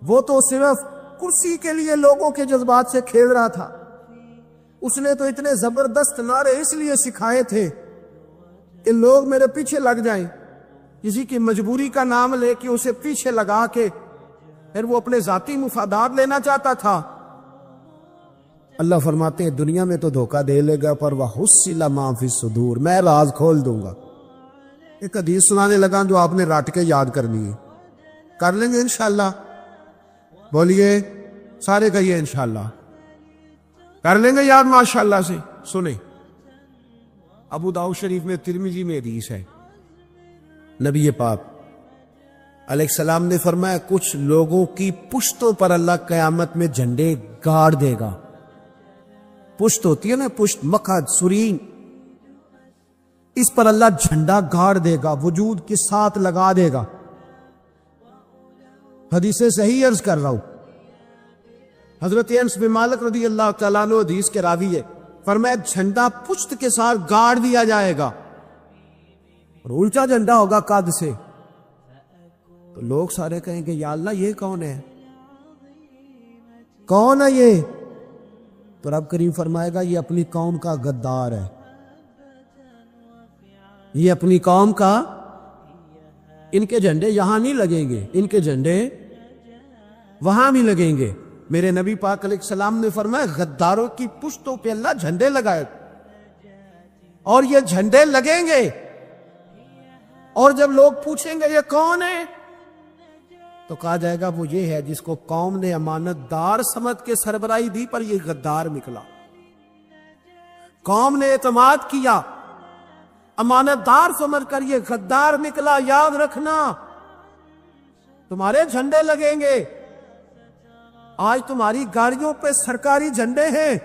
وہ تو صرف کرسی کے لیے لوگوں کے جذبات سے کھیل رہا تھا۔ اس نے تو اتنے زبردست نعرے اس لیے سکھائے تھے کہ لوگ میرے پیچھے لگ جائیں. کسی کی مجبوری کا نام لے کے اسے پیچھے لگا کے پھر وہ اپنے ذاتی مفادات لینا چاہتا تھا. اللہ فرماتے ہیں دنیا میں تو دھوکہ دے لے گا پر وَحُصِّلَ مَا فِي الصُّدُورِ، میں راز کھول دوں گا. ایک حدیث سنانے لگا جو آپ نے رٹ کے یاد کرنی ہے. کر لیں گے انشاءاللہ؟ بولیے سارے کہیے انشاءاللہ. کر لیں گے یاد ماشاءاللہ سے. سنیں، ابو داؤد شریف میں، ترمذی میں حدیث ہے، نبی پاک علیہ السلام نے فرمایا کچھ لوگوں کی پشتوں پر اللہ قیامت میں جھنڈے گاڑ دے گا. پشت ہوتی ہے نا، پشت، مقعد، سرین، اس پر اللہ جھنڈا گاڑ دے گا، وجود کے ساتھ لگا دے گا. حدیث صحیح عرض کر رہا ہوں. حضرت انس بن مالک رضی اللہ تعالیٰ عنہ حدیث کے راوی ہے، فرمایا جھنڈا پشت کے ساتھ گاڑ دیا جائے گا اور الٹا جھنڈا ہوگا قد سے. تو لوگ سارے کہیں گے یا اللہ یہ کون ہے، کون ہے یہ؟ تو رب کریم فرمائے گا یہ اپنی قوم کا غدار ہے، یہ اپنی قوم کا. ان کے جھنڈے یہاں نہیں لگیں گے، ان کے جھنڈے وہاں بھی لگیں گے. میرے نبی پاک علیہ السلام نے فرمایا غداروں کی پشتوں پہ اللہ جھنڈے لگائے اور یہ جھنڈے لگیں گے. اور جب لوگ پوچھیں گے یہ کون ہے تو کہا جائے گا وہ یہ ہے جس کو قوم نے امانت دار سمجھ کے سربراہی دی پر یہ غدار نکلا. قوم نے اعتماد کیا، امانت دار سمجھ کر یہ غدار نکلا. یاد رکھنا تمہارے جھنڈے لگیں گے. آج تمہاری گاڑیوں پہ سرکاری جھنڈے ہیں،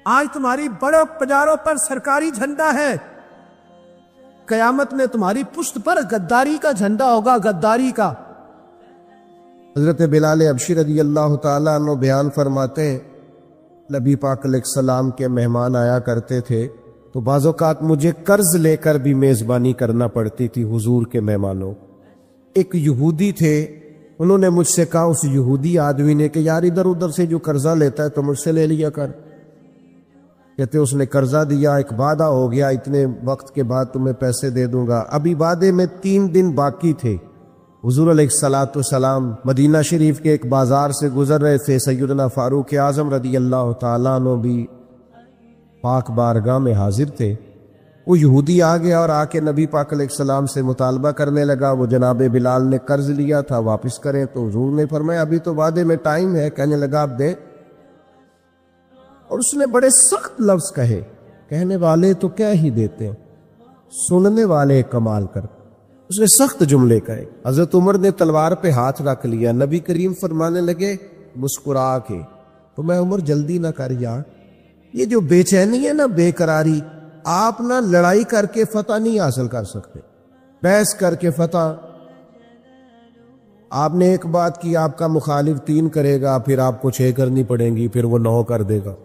آج تمہاری بڑے بازاروں پر سرکاری جھنڈا ہے. قیامت میں تمہاری پشت پر غداری کا جھنڈا ہوگا، غداری کا. حضرت بلال حبشی رضی اللہ تعالیٰ عنہ بیان فرماتے ہیں نبی پاک علیہ السلام کے مہمان آیا کرتے تھے تو بعض اوقات مجھے قرض لے کر بھی میزبانی کرنا پڑتی تھی حضور کے مہمانوں. ایک یہودی تھے، انہوں نے مجھ سے کہا اس یہودی آدمی نے کہ یار ادھر ادھر سے جو قرضہ لیتا ہے تو مجھ سے لے لیا کر. کہتے اس نے قرضہ دیا، ایک وعدہ ہو گیا اتنے وقت کے بعد تمہیں پیسے دے دوں گا. ابھی وعدے میں 3 دن باقی تھے. حضور علیہ السلام مدینہ شریف کے ایک بازار سے گزر رہے تھے. سیدنا فاروق اعظم رضی اللہ تعالیٰ عنہ بھی پاک بارگاہ میں حاضر تھے. وہ یہودی آ گیا اور آ کے نبی پاک علیہ السلام سے مطالبہ کرنے لگا. وہ جناب بلال نے قرض لیا تھا واپس کریں. تو حضور نے فرمایا ابھی تو وعدے میں ٹائم ہے. کہنے لگا آپ دے. اور اس نے بڑے سخت لفظ کہے. کہنے والے تو کیا ہی دیتے ہیں، سننے والے کمال کر. اس نے سخت جملے کہے. حضرت عمر نے تلوار پہ ہاتھ رکھ لیا. نبی کریم فرمانے لگے مسکرا کے، تو میں عمر جلدی نہ کر یار، یہ جو بے چینی ہے نا، بے قراری، آپ نہ لڑائی کر کے فتح نہیں حاصل کر سکتے، بحث کر کے فتح. آپ نے ایک بات کی، آپ کا مخالف 3 کرے گا، پھر آپ کو 6 کرنی پڑیں گی، پھر وہ 9 کر دے گا.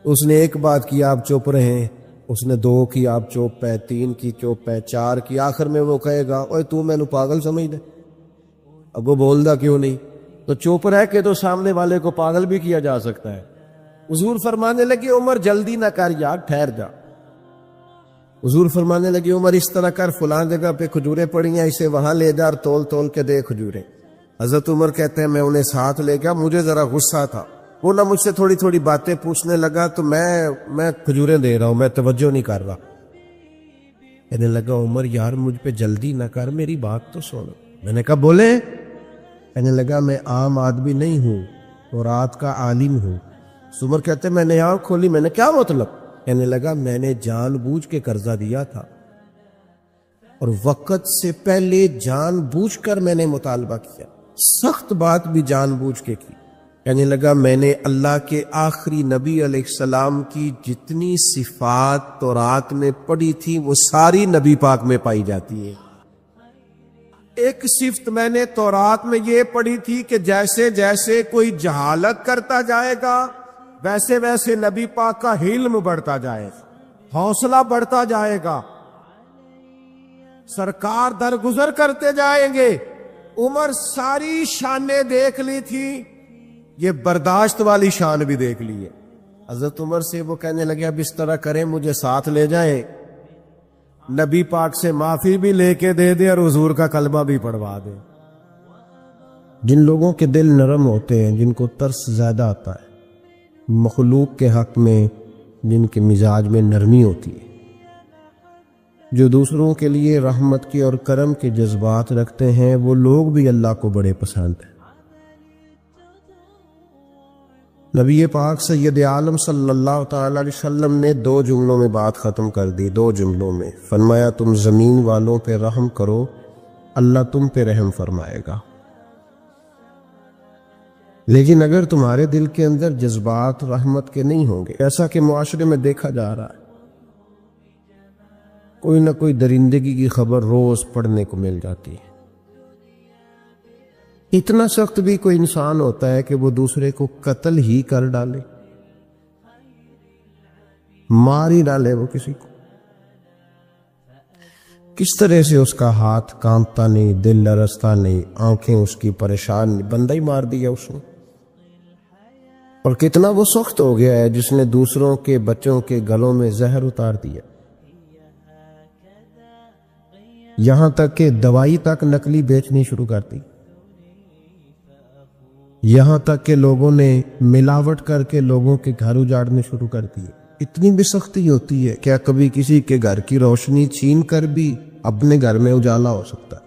اس نے ایک بات کی، آپ چپ رہے، اس نے 2 کی، آپ چپ ہے، 3 کی چپ ہے، 4 کی، آخر میں وہ کہے گا اوے تو میں نو پاگل سمجھ دے. اب وہ بول دا کیوں نہیں؟ تو چپ رہ کے تو سامنے والے کو پاگل بھی کیا جا سکتا ہے. حضور فرمانے لگے عمر جلدی نہ کر یار، ٹھہر جا. حضور فرمانے لگے عمر اس طرح کر، فلاں جگہ پہ کھجوریں پڑی ہیں، اسے وہاں لے جا اور تول تول کے دے کھجوریں. حضرت عمر کہتے ہیں میں انہیں ساتھ لے گیا. مجھے ذرا غصہ تھا، وہ نہ مجھ سے تھوڑی تھوڑی باتیں پوچھنے لگا تو میں کھجوریں دے رہا ہوں، میں توجہ نہیں کر رہا. کہنے لگا عمر یار مجھ پہ جلدی نہ کر، میری بات تو سن. میں نے کہا بولے. کہنے لگا میں عام آدمی نہیں ہوں، تو رات کا عالم ہوں. عمر کہتے میں نے آنکھ کھولی. میں نے کیا مطلب؟ کہنے لگا میں نے جان بوجھ کے قرضہ دیا تھا اور وقت سے پہلے جان بوجھ کر میں نے مطالبہ کیا، سخت بات بھی جان بوجھ کے کی. کہنے لگا میں نے اللہ کے آخری نبی علیہ السلام کی جتنی صفات تورات میں پڑھی تھی وہ ساری نبی پاک میں پائی جاتی ہے. ایک صفت میں نے تورات میں یہ پڑھی تھی کہ جیسے جیسے کوئی جہالت کرتا جائے گا ویسے ویسے نبی پاک کا علم بڑھتا جائے گا، حوصلہ بڑھتا جائے گا، سرکار درگزر کرتے جائیں گے. عمر ساری شانیں دیکھ لی تھی، یہ برداشت والی شان بھی دیکھ لی ہے. حضرت عمر سے وہ کہنے لگے اب اس طرح کریں مجھے ساتھ لے جائیں، نبی پاک سے معافی بھی لے کے دے دے اور حضور کا کلمہ بھی پڑھوا دے۔ جن لوگوں کے دل نرم ہوتے ہیں، جن کو ترس زیادہ آتا ہے، مخلوق کے حق میں جن کے مزاج میں نرمی ہوتی ہے، جو دوسروں کے لیے رحمت کی اور کرم کے جذبات رکھتے ہیں، وہ لوگ بھی اللہ کو بڑے پسند ہیں۔ نبی پاک سید عالم صلی اللہ تعالی علیہ وسلم نے 2 جملوں میں بات ختم کر دی، 2 جملوں میں فرمایا تم زمین والوں پہ رحم کرو، اللہ تم پہ رحم فرمائے گا۔ لیکن اگر تمہارے دل کے اندر جذبات رحمت کے نہیں ہوں گے، ایسا کہ معاشرے میں دیکھا جا رہا ہے، کوئی نہ کوئی درندگی کی خبر روز پڑھنے کو مل جاتی ہے، اتنا سخت بھی کوئی انسان ہوتا ہے کہ وہ دوسرے کو قتل ہی کر ڈالے، مار ہی ڈالے وہ کسی کو، کس طرح سے اس کا ہاتھ کانپتا نہیں، دل لرزتا نہیں، آنکھیں اس کی پریشان نہیں، بندہ ہی مار دیا اس نے۔ اور کتنا وہ سخت ہو گیا ہے جس نے دوسروں کے بچوں کے گلوں میں زہر اتار دیا، یہاں تک کہ دوائی تک نقلی بیچنی شروع کر دی، یہاں تک کہ لوگوں نے ملاوٹ کر کے لوگوں کے گھر اجاڑنے شروع کر دیے۔ اتنی بھی سختی ہوتی ہے، کیا کبھی کسی کے گھر کی روشنی چھین کر بھی اپنے گھر میں اجالا ہو سکتا ہے؟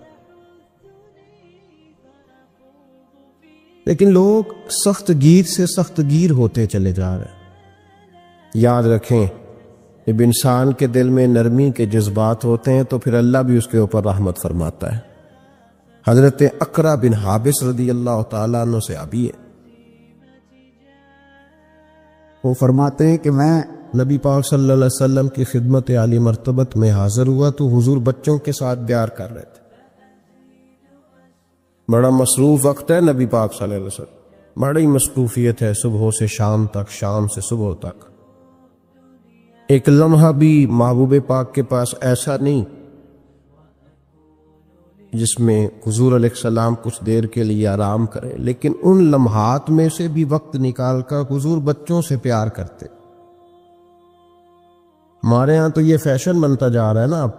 لیکن لوگ سخت گیر سے سخت گیر ہوتے چلے جا رہے ہیں۔ یاد رکھیں، جب انسان کے دل میں نرمی کے جذبات ہوتے ہیں تو پھر اللہ بھی اس کے اوپر رحمت فرماتا ہے۔ حضرت اقرا بن حابس رضی اللہ تعالیٰ عنہ سے ابھی ہے، وہ فرماتے ہیں کہ میں نبی پاک صلی اللہ علیہ وسلم کی خدمت عالی مرتبت میں حاضر ہوا تو حضور بچوں کے ساتھ بیار کر رہے تھے۔ بڑا مصروف وقت ہے نبی پاک صلی اللہ علیہ وسلم، بڑی مصروفیت ہے، صبح سے شام تک، شام سے صبح تک۔ ایک لمحہ بھی محبوب پاک کے پاس ایسا نہیں جس میں حضور علیہ السلام کچھ دیر کے لیے آرام کریں، لیکن ان لمحات میں سے بھی وقت نکال کر حضور بچوں سے پیار کرتے۔ ہمارے ہاں تو یہ فیشن بنتا جا رہا ہے نا اب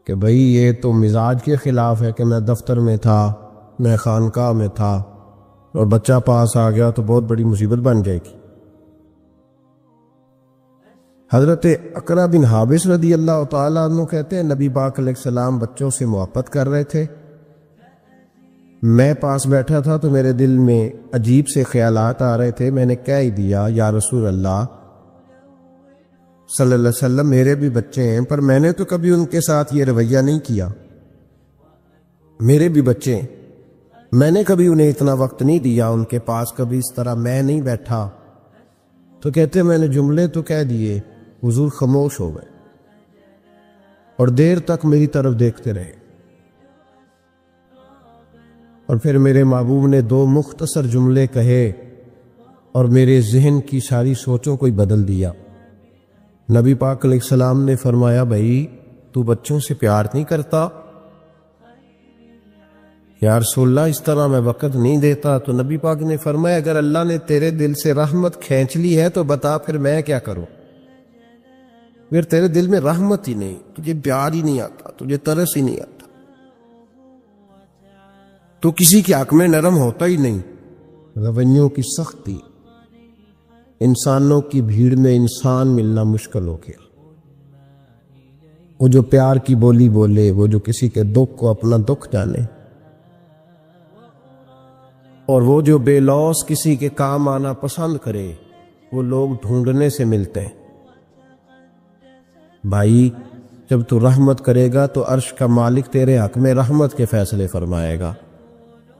کہ بھئی یہ تو مزاج کے خلاف ہے کہ میں دفتر میں تھا، میں خانقاہ میں تھا اور بچہ پاس آ گیا تو بہت بڑی مصیبت بن جائے گی۔ حضرت اقرا بن حابس رضی اللہ تعالیٰ عنہ کہتے ہیں نبی پاک علیہ السلام بچوں سے محبت کر رہے تھے، میں پاس بیٹھا تھا تو میرے دل میں عجیب سے خیالات آ رہے تھے، میں نے کہہ ہی دیا یا رسول اللہ صلی اللہ علیہ وسلم میرے بھی بچے ہیں، پر میں نے تو کبھی ان کے ساتھ یہ رویہ نہیں کیا، میرے بھی بچے ہیں، میں نے کبھی انہیں اتنا وقت نہیں دیا ان کے پاس، کبھی اس طرح میں نہیں بیٹھا۔ تو کہتے میں نے جملے تو کہہ دیے، حضور خاموش ہو گئے اور دیر تک میری طرف دیکھتے رہے، اور پھر میرے محبوب نے 2 مختصر جملے کہے اور میرے ذہن کی ساری سوچوں کو ہی بدل دیا۔ نبی پاک علیہ السلام نے فرمایا بھائی تو بچوں سے پیار نہیں کرتا؟ یا رسول اللہ اس طرح میں وقت نہیں دیتا۔ تو نبی پاک نے فرمایا اگر اللہ نے تیرے دل سے رحمت کھینچ لی ہے تو بتا پھر میں کیا کروں؟ پھر تیرے دل میں رحمت ہی نہیں، تجھے پیار ہی نہیں آتا، تجھے ترس ہی نہیں آتا، تو کسی کے حق میں نرم ہوتا ہی نہیں۔ رویوں کی سختی، انسانوں کی بھیڑ میں انسان ملنا مشکل ہو گیا۔ وہ جو پیار کی بولی بولے، وہ جو کسی کے دکھ کو اپنا دکھ جانے، اور وہ جو بے لوث کسی کے کام آنا پسند کرے، وہ لوگ ڈھونڈنے سے ملتے ہیں۔ بھائی جب تو رحمت کرے گا تو عرش کا مالک تیرے حق میں رحمت کے فیصلے فرمائے گا۔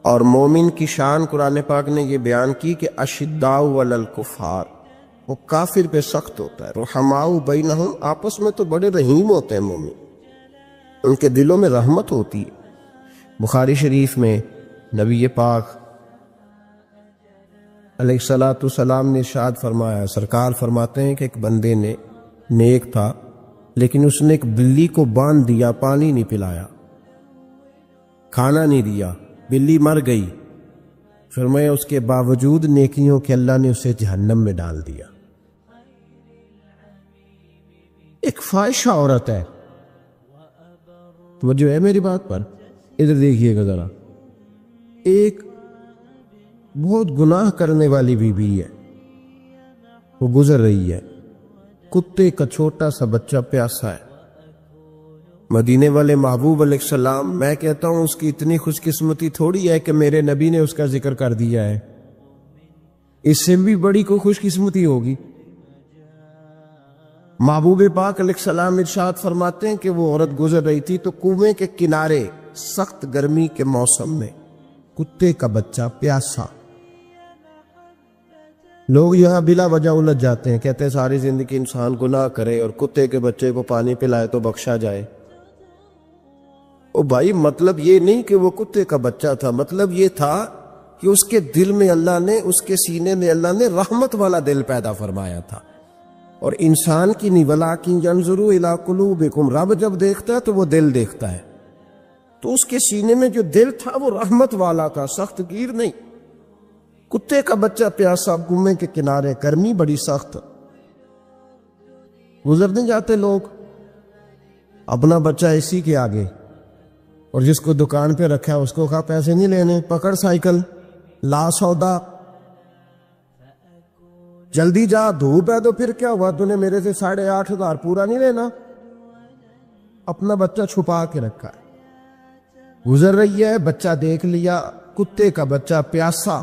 اور مومن کی شان قرآن پاک نے یہ بیان کی کہ اشداء علی الکفار، وہ کافر پہ سخت ہوتا ہے، رحماء بینہم، آپس میں تو بڑے رحیم ہوتے ہیں مومن، ان کے دلوں میں رحمت ہوتی ہے۔ بخاری شریف میں نبی پاک علیہ الصلوۃ والسلام نے ارشاد فرمایا، سرکار فرماتے ہیں کہ ایک بندے نے نیک تھا لیکن اس نے ایک بلی کو باندھ دیا، پانی نہیں پلایا، کھانا نہیں دیا، بلی مر گئی، فرمایا اس کے باوجود نیکیوں کے اللہ نے اسے جہنم میں ڈال دیا۔ ایک فاحشہ عورت ہے، توجہ ہے میری بات پر؟ ادھر دیکھیے گا ذرا، ایک بہت گناہ کرنے والی بیوی ہے، وہ گزر رہی ہے، کتے کا چھوٹا سا بچہ پیاسا ہے۔ مدینے والے محبوب علیہ السلام، میں کہتا ہوں اس کی اتنی خوش قسمتی تھوڑی ہے کہ میرے نبی نے اس کا ذکر کر دیا ہے، اس سے بھی بڑی کوئی خوش قسمتی ہوگی۔ محبوب پاک علیہ السلام ارشاد فرماتے ہیں کہ وہ عورت گزر رہی تھی تو کنویں کے کنارے سخت گرمی کے موسم میں کتے کا بچہ پیاسا۔ لوگ یہاں بلا وجہ الجھ جاتے ہیں، کہتے ہیں ساری زندگی انسان گناہ کرے اور کتے کے بچے کو پانی پلائے تو بخشا جائے۔ او بھائی، مطلب یہ نہیں کہ وہ کتے کا بچہ تھا، مطلب یہ تھا کہ اس کے دل میں اللہ نے، اس کے سینے میں اللہ نے رحمت والا دل پیدا فرمایا تھا۔ اور انسان کی نہیں، وَلَٰكِن يَنظُرُ إِلَىٰ قُلُوبِكُمْ، رب جب دیکھتا ہے تو وہ دل دیکھتا ہے، تو اس کے سینے میں جو دل تھا وہ رحمت والا تھا، سخت گیر نہیں۔ کتے کا بچہ پیاسا، کنویں کے کنارے، گرمی بڑی سخت، گزر نہیں جاتے لوگ، اپنا بچہ اسی کے آگے، اور جس کو دکان پہ رکھا ہے اس کو کہا پیسے نہیں لینے، پکڑ سائیکل، لا سودا، جلدی جا، دھوپ ہے تو پھر کیا ہوا، تو نے میرے سے 8,500 پورا نہیں لینا۔ اپنا بچہ چھپا کے رکھا ہے، گزر رہی ہے، بچہ دیکھ لیا، کتے کا بچہ پیاسا۔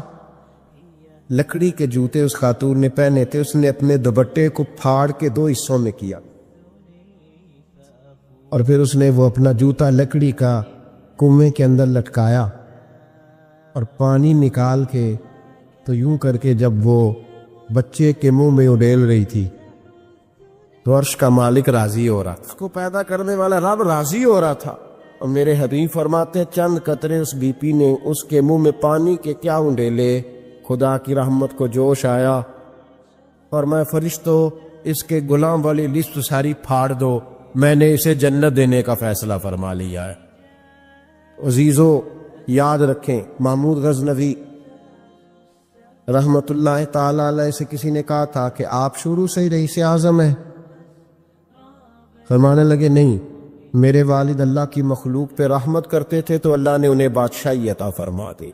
لکڑی کے جوتے اس خاتون نے پہنے تھے، اس نے اپنے دوپٹے کو پھاڑ کے 2 حصوں میں کیا، اور پھر اس نے وہ اپنا جوتا لکڑی کا کنویں کے اندر لٹکایا، اور پانی نکال کے تو یوں کر کے جب وہ بچے کے منہ میں اڈیل رہی تھی تو عرش کا مالک راضی ہو رہا تھا، اس کو پیدا کرنے والا رب راضی ہو رہا تھا۔ اور میرے حبیب فرماتے ہیں چند قطرے اس بی پی نے اس کے منہ میں پانی کے کیا اڈیلے، خدا کی رحمت کو جوش آیا، اور میں فرشتوں اس کے غلام والی لسٹ ساری پھاڑ دو، میں نے اسے جنت دینے کا فیصلہ فرما لیا ہے۔ عزیزو یاد رکھیں، محمود غزنوی رحمت اللہ تعالی علیہ سے کسی نے کہا تھا کہ آپ شروع سے ہی رئیس اعظم ہیں، فرمانے لگے نہیں، میرے والد اللہ کی مخلوق پہ رحمت کرتے تھے تو اللہ نے انہیں بادشاہی عطا فرما دی۔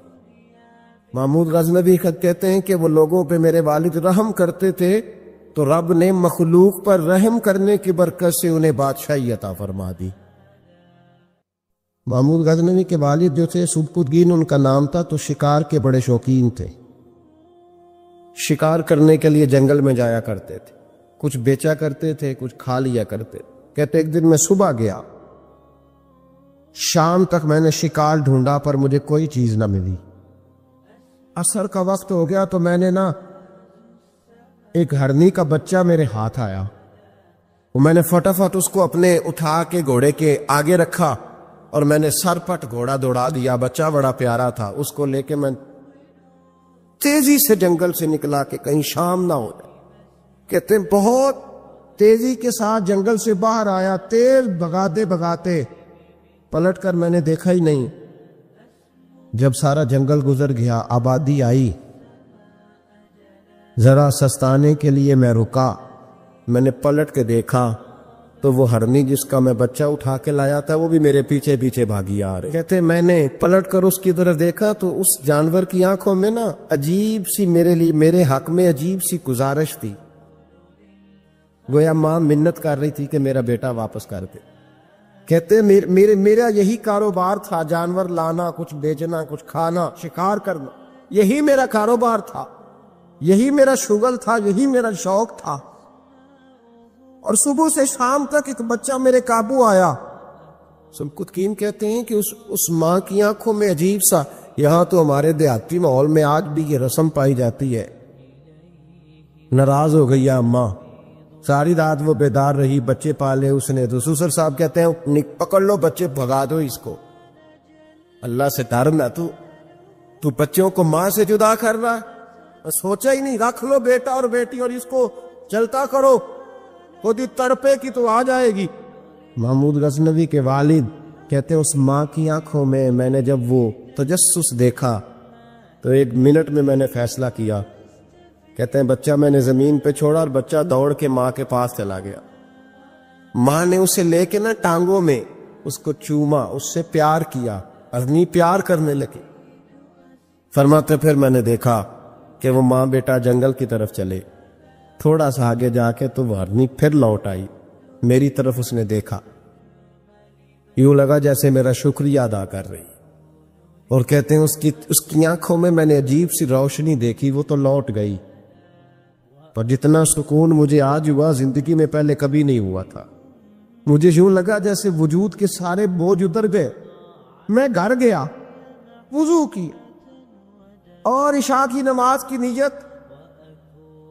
محمود غزنوی خود کہتے ہیں کہ وہ لوگوں پہ میرے والد رحم کرتے تھے تو رب نے مخلوق پر رحم کرنے کی برکت سے انہیں بادشاہی عطا فرما دی۔ محمود غزنوی کے والد جو تھے سبکتگین ان کا نام تھا، تو شکار کے بڑے شوقین تھے، شکار کرنے کے لیے جنگل میں جایا کرتے تھے، کچھ بیچا کرتے تھے، کچھ کھا لیا کرتے تھے۔ کہتے ایک دن میں صبح گیا، شام تک میں نے شکار ڈھونڈا پر مجھے کوئی چیز نہ ملی، عصر کا وقت ہو گیا تو میں نے ایک ہرنی کا بچہ میرے ہاتھ آیا، وہ میں نے فٹافٹ اس کو اپنے اٹھا کے گھوڑے کے آگے رکھا اور میں نے سر پٹ گھوڑا دوڑا دیا، بچہ بڑا پیارا تھا، اس کو لے کے میں تیزی سے جنگل سے نکلا کہ کہیں شام نہ ہو جائے۔ کہتے ہیں بہت تیزی کے ساتھ جنگل سے باہر آیا، تیز بھگاتے بھگاتے پلٹ کر میں نے دیکھا ہی نہیں۔ جب سارا جنگل گزر گیا، آبادی آئی، ذرا سستانے کے لیے میں رکا، میں نے پلٹ کے دیکھا تو وہ ہرنی جس کا میں بچہ اٹھا کے لایا تھا وہ بھی میرے پیچھے پیچھے بھاگی آ رہے۔ کہتے میں نے پلٹ کر اس کی طرف دیکھا تو اس جانور کی آنکھوں میں عجیب سی میرے حق میں عجیب سی گزارش تھی، گویا ماں منت کر رہی تھی کہ میرا بیٹا واپس کر دے۔ کہتے میرا یہی کاروبار تھا، جانور لانا، کچھ بیچنا، کچھ کھانا، شکار کرنا، یہی میرا کاروبار تھا، یہی میرا شغل تھا، یہی میرا شوق تھا، اور صبح سے شام تک ایک بچہ میرے قابو آیا۔ سبکتگین کہتے ہیں کہ اس ماں کی آنکھوں میں عجیب سا، یہاں تو ہمارے دیہاتی ماحول میں آج بھی یہ رسم پائی جاتی ہے، ناراض ہو گئی اماں، ساری رات وہ بیدار رہی، بچے پالے اس نے، تو سسر صاحب کہتے ہیں پکڑ لو بچے، بھگا دو اس کو، اللہ سے ڈر نہ، تو بچوں کو ماں سے جدا کر رہا ہے، سوچا ہی نہیں، رکھ لو بیٹا اور بیٹی اور اس کو چلتا کرو، خود ہی تڑپے کی تو آ جائے گی۔ محمود غزنوی کے والد کہتے اس ماں کی آنکھوں میں نے جب وہ تجسس دیکھا تو 1 منٹ میں نے فیصلہ کیا. کہتے ہیں بچہ میں نے زمین پہ چھوڑا اور بچہ دوڑ کے ماں کے پاس چلا گیا. ماں نے اسے لے کے نا ٹانگوں میں اس کو چوما, اس سے پیار کیا, ارنی پیار کرنے لگی. فرماتے پھر میں نے دیکھا کہ وہ ماں بیٹا جنگل کی طرف چلے. تھوڑا سا آگے جا کے تو وہ ارنی پھر لوٹ آئی, میری طرف اس نے دیکھا, یوں لگا جیسے میرا شکریہ ادا کر رہی. اور کہتے ہیں اس کی آنکھوں میں نے عجیب سی روشنی دیکھی, وہ تو لوٹ گئی. پر جتنا سکون مجھے آج ہوا زندگی میں پہلے کبھی نہیں ہوا تھا. مجھے یوں لگا جیسے وجود کے سارے بوجھ اتر گئے. میں گھر گیا, وضو کی اور عشاء کی نماز کی نیت,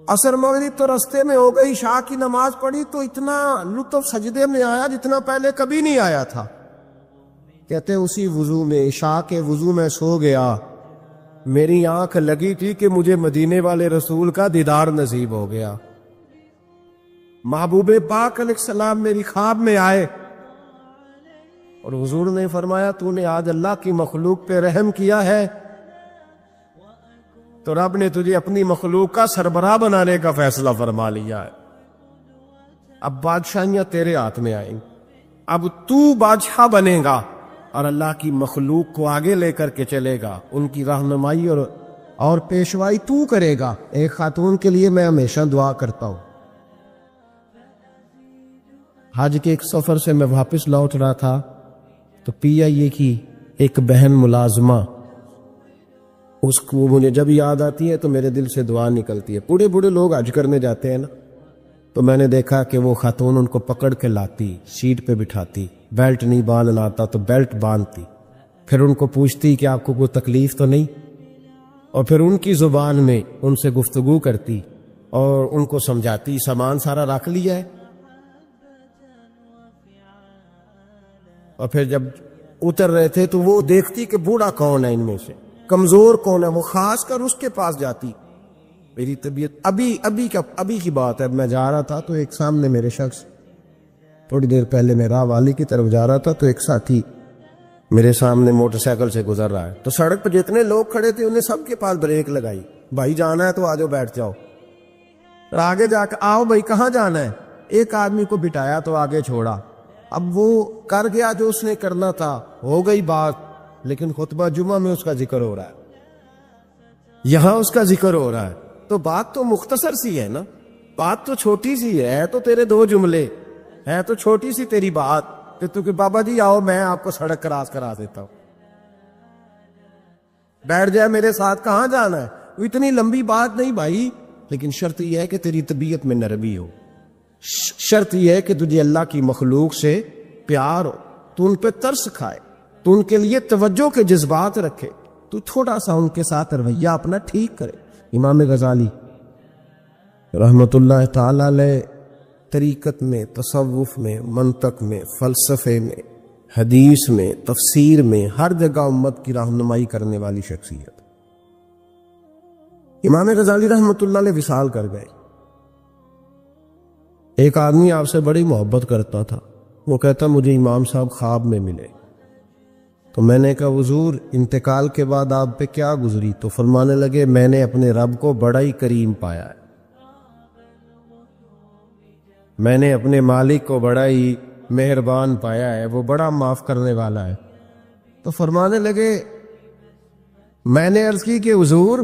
عصر مغرب تو رستے میں ہو گئی, عشاء کی نماز پڑھی تو اتنا لطف سجدے میں آیا جتنا پہلے کبھی نہیں آیا تھا. کہتے اسی وضو میں, عشاء کے وضو میں سو گیا. میری آنکھ لگی تھی کہ مجھے مدینے والے رسول کا دیدار نصیب ہو گیا. محبوب پاک علیہ السلام میری خواب میں آئے اور حضور نے فرمایا تو نے آج اللہ کی مخلوق پہ رحم کیا ہے تو رب نے تجھے اپنی مخلوق کا سربراہ بنانے کا فیصلہ فرما لیا ہے. اب بادشاہیاں تیرے ہاتھ میں آئیں, اب تو بادشاہ بنے گا اور اللہ کی مخلوق کو آگے لے کر کے چلے گا, ان کی رہنمائی اور پیشوائی تو کرے گا. ایک خاتون کے لیے میں ہمیشہ دعا کرتا ہوں. حج کے ایک سفر سے میں واپس لوٹ رہا تھا تو PIA کی ایک بہن ملازمہ, اس کو مجھے جب یاد آتی ہے تو میرے دل سے دعا نکلتی ہے. بوڑھے لوگ حج کرنے جاتے ہیں نا, تو میں نے دیکھا کہ وہ خاتون ان کو پکڑ کے لاتی, سیٹ پہ بٹھاتی, بیلٹ نہیں باندھنا آتا تو بیلٹ باندھتی, پھر ان کو پوچھتی کہ آپ کو کوئی تکلیف تو نہیں, اور پھر ان کی زبان میں ان سے گفتگو کرتی اور ان کو سمجھاتی سامان سارا رکھ لیا ہے. اور پھر جب اتر رہے تھے تو وہ دیکھتی کہ بوڑھا کون ہے ان میں سے, کمزور کون ہے, وہ خاص کر اس کے پاس جاتی. میری طبیعت ابھی کی بات ہے, میں جا رہا تھا تو ایک سامنے میرے شخص, تھوڑی دیر پہلے میں راہ والی کی طرف جا رہا تھا تو ایک ساتھی میرے سامنے موٹر سائیکل سے گزر رہا ہے. تو سڑک پہ جتنے لوگ کھڑے تھے انہیں سب کے پاس بریک لگائی, بھائی جانا ہے تو آ جاؤ بیٹھ جاؤ. آگے جا کے آؤ بھائی کہاں جانا ہے, ایک آدمی کو بٹھایا تو آگے چھوڑا. اب وہ کر گیا جو اس نے کرنا تھا, ہو گئی بات, لیکن خطبہ جمعہ میں اس کا ذکر ہو رہا ہے, یہاں اس کا ذکر ہو رہا ہے. تو بات تو مختصر سی ہے نا, بات تو چھوٹی سی ہے تو تیرے 2 جملے ہے تو چھوٹی سی تیری بات کہ تو کہ بابا جی آؤ میں آپ کو سڑک کراس کرا دیتا ہوں, بیٹھ جائے میرے ساتھ, کہاں جانا ہے. اتنی لمبی بات نہیں بھائی, لیکن شرط یہ ہے کہ تیری طبیعت میں نرمی ہو, شرط یہ ہے کہ تجھے اللہ کی مخلوق سے پیار ہو, تو ان پہ ترس کھائے, تو ان کے لیے توجہ کے جذبات رکھے, تو تھوڑا سا ان کے ساتھ رویہ اپنا ٹھیک کرے. امام غزالی رحمت اللہ تعالی علیہ طریقت میں, تصوف میں, منطق میں, فلسفے میں, حدیث میں, تفسیر میں, ہر جگہ امت کی رہنمائی کرنے والی شخصیت. امام غزالی رحمت اللہ علیہ وصال کر گئے. ایک آدمی آپ سے بڑی محبت کرتا تھا, وہ کہتا مجھے امام صاحب خواب میں ملے. تو میں نے کہا حضور انتقال کے بعد آپ پہ کیا گزری؟ تو فرمانے لگے میں نے اپنے رب کو بڑا ہی کریم پایا ہے, میں نے اپنے مالک کو بڑا ہی مہربان پایا ہے, وہ بڑا معاف کرنے والا ہے. تو فرمانے لگے, میں نے عرض کی کہ حضور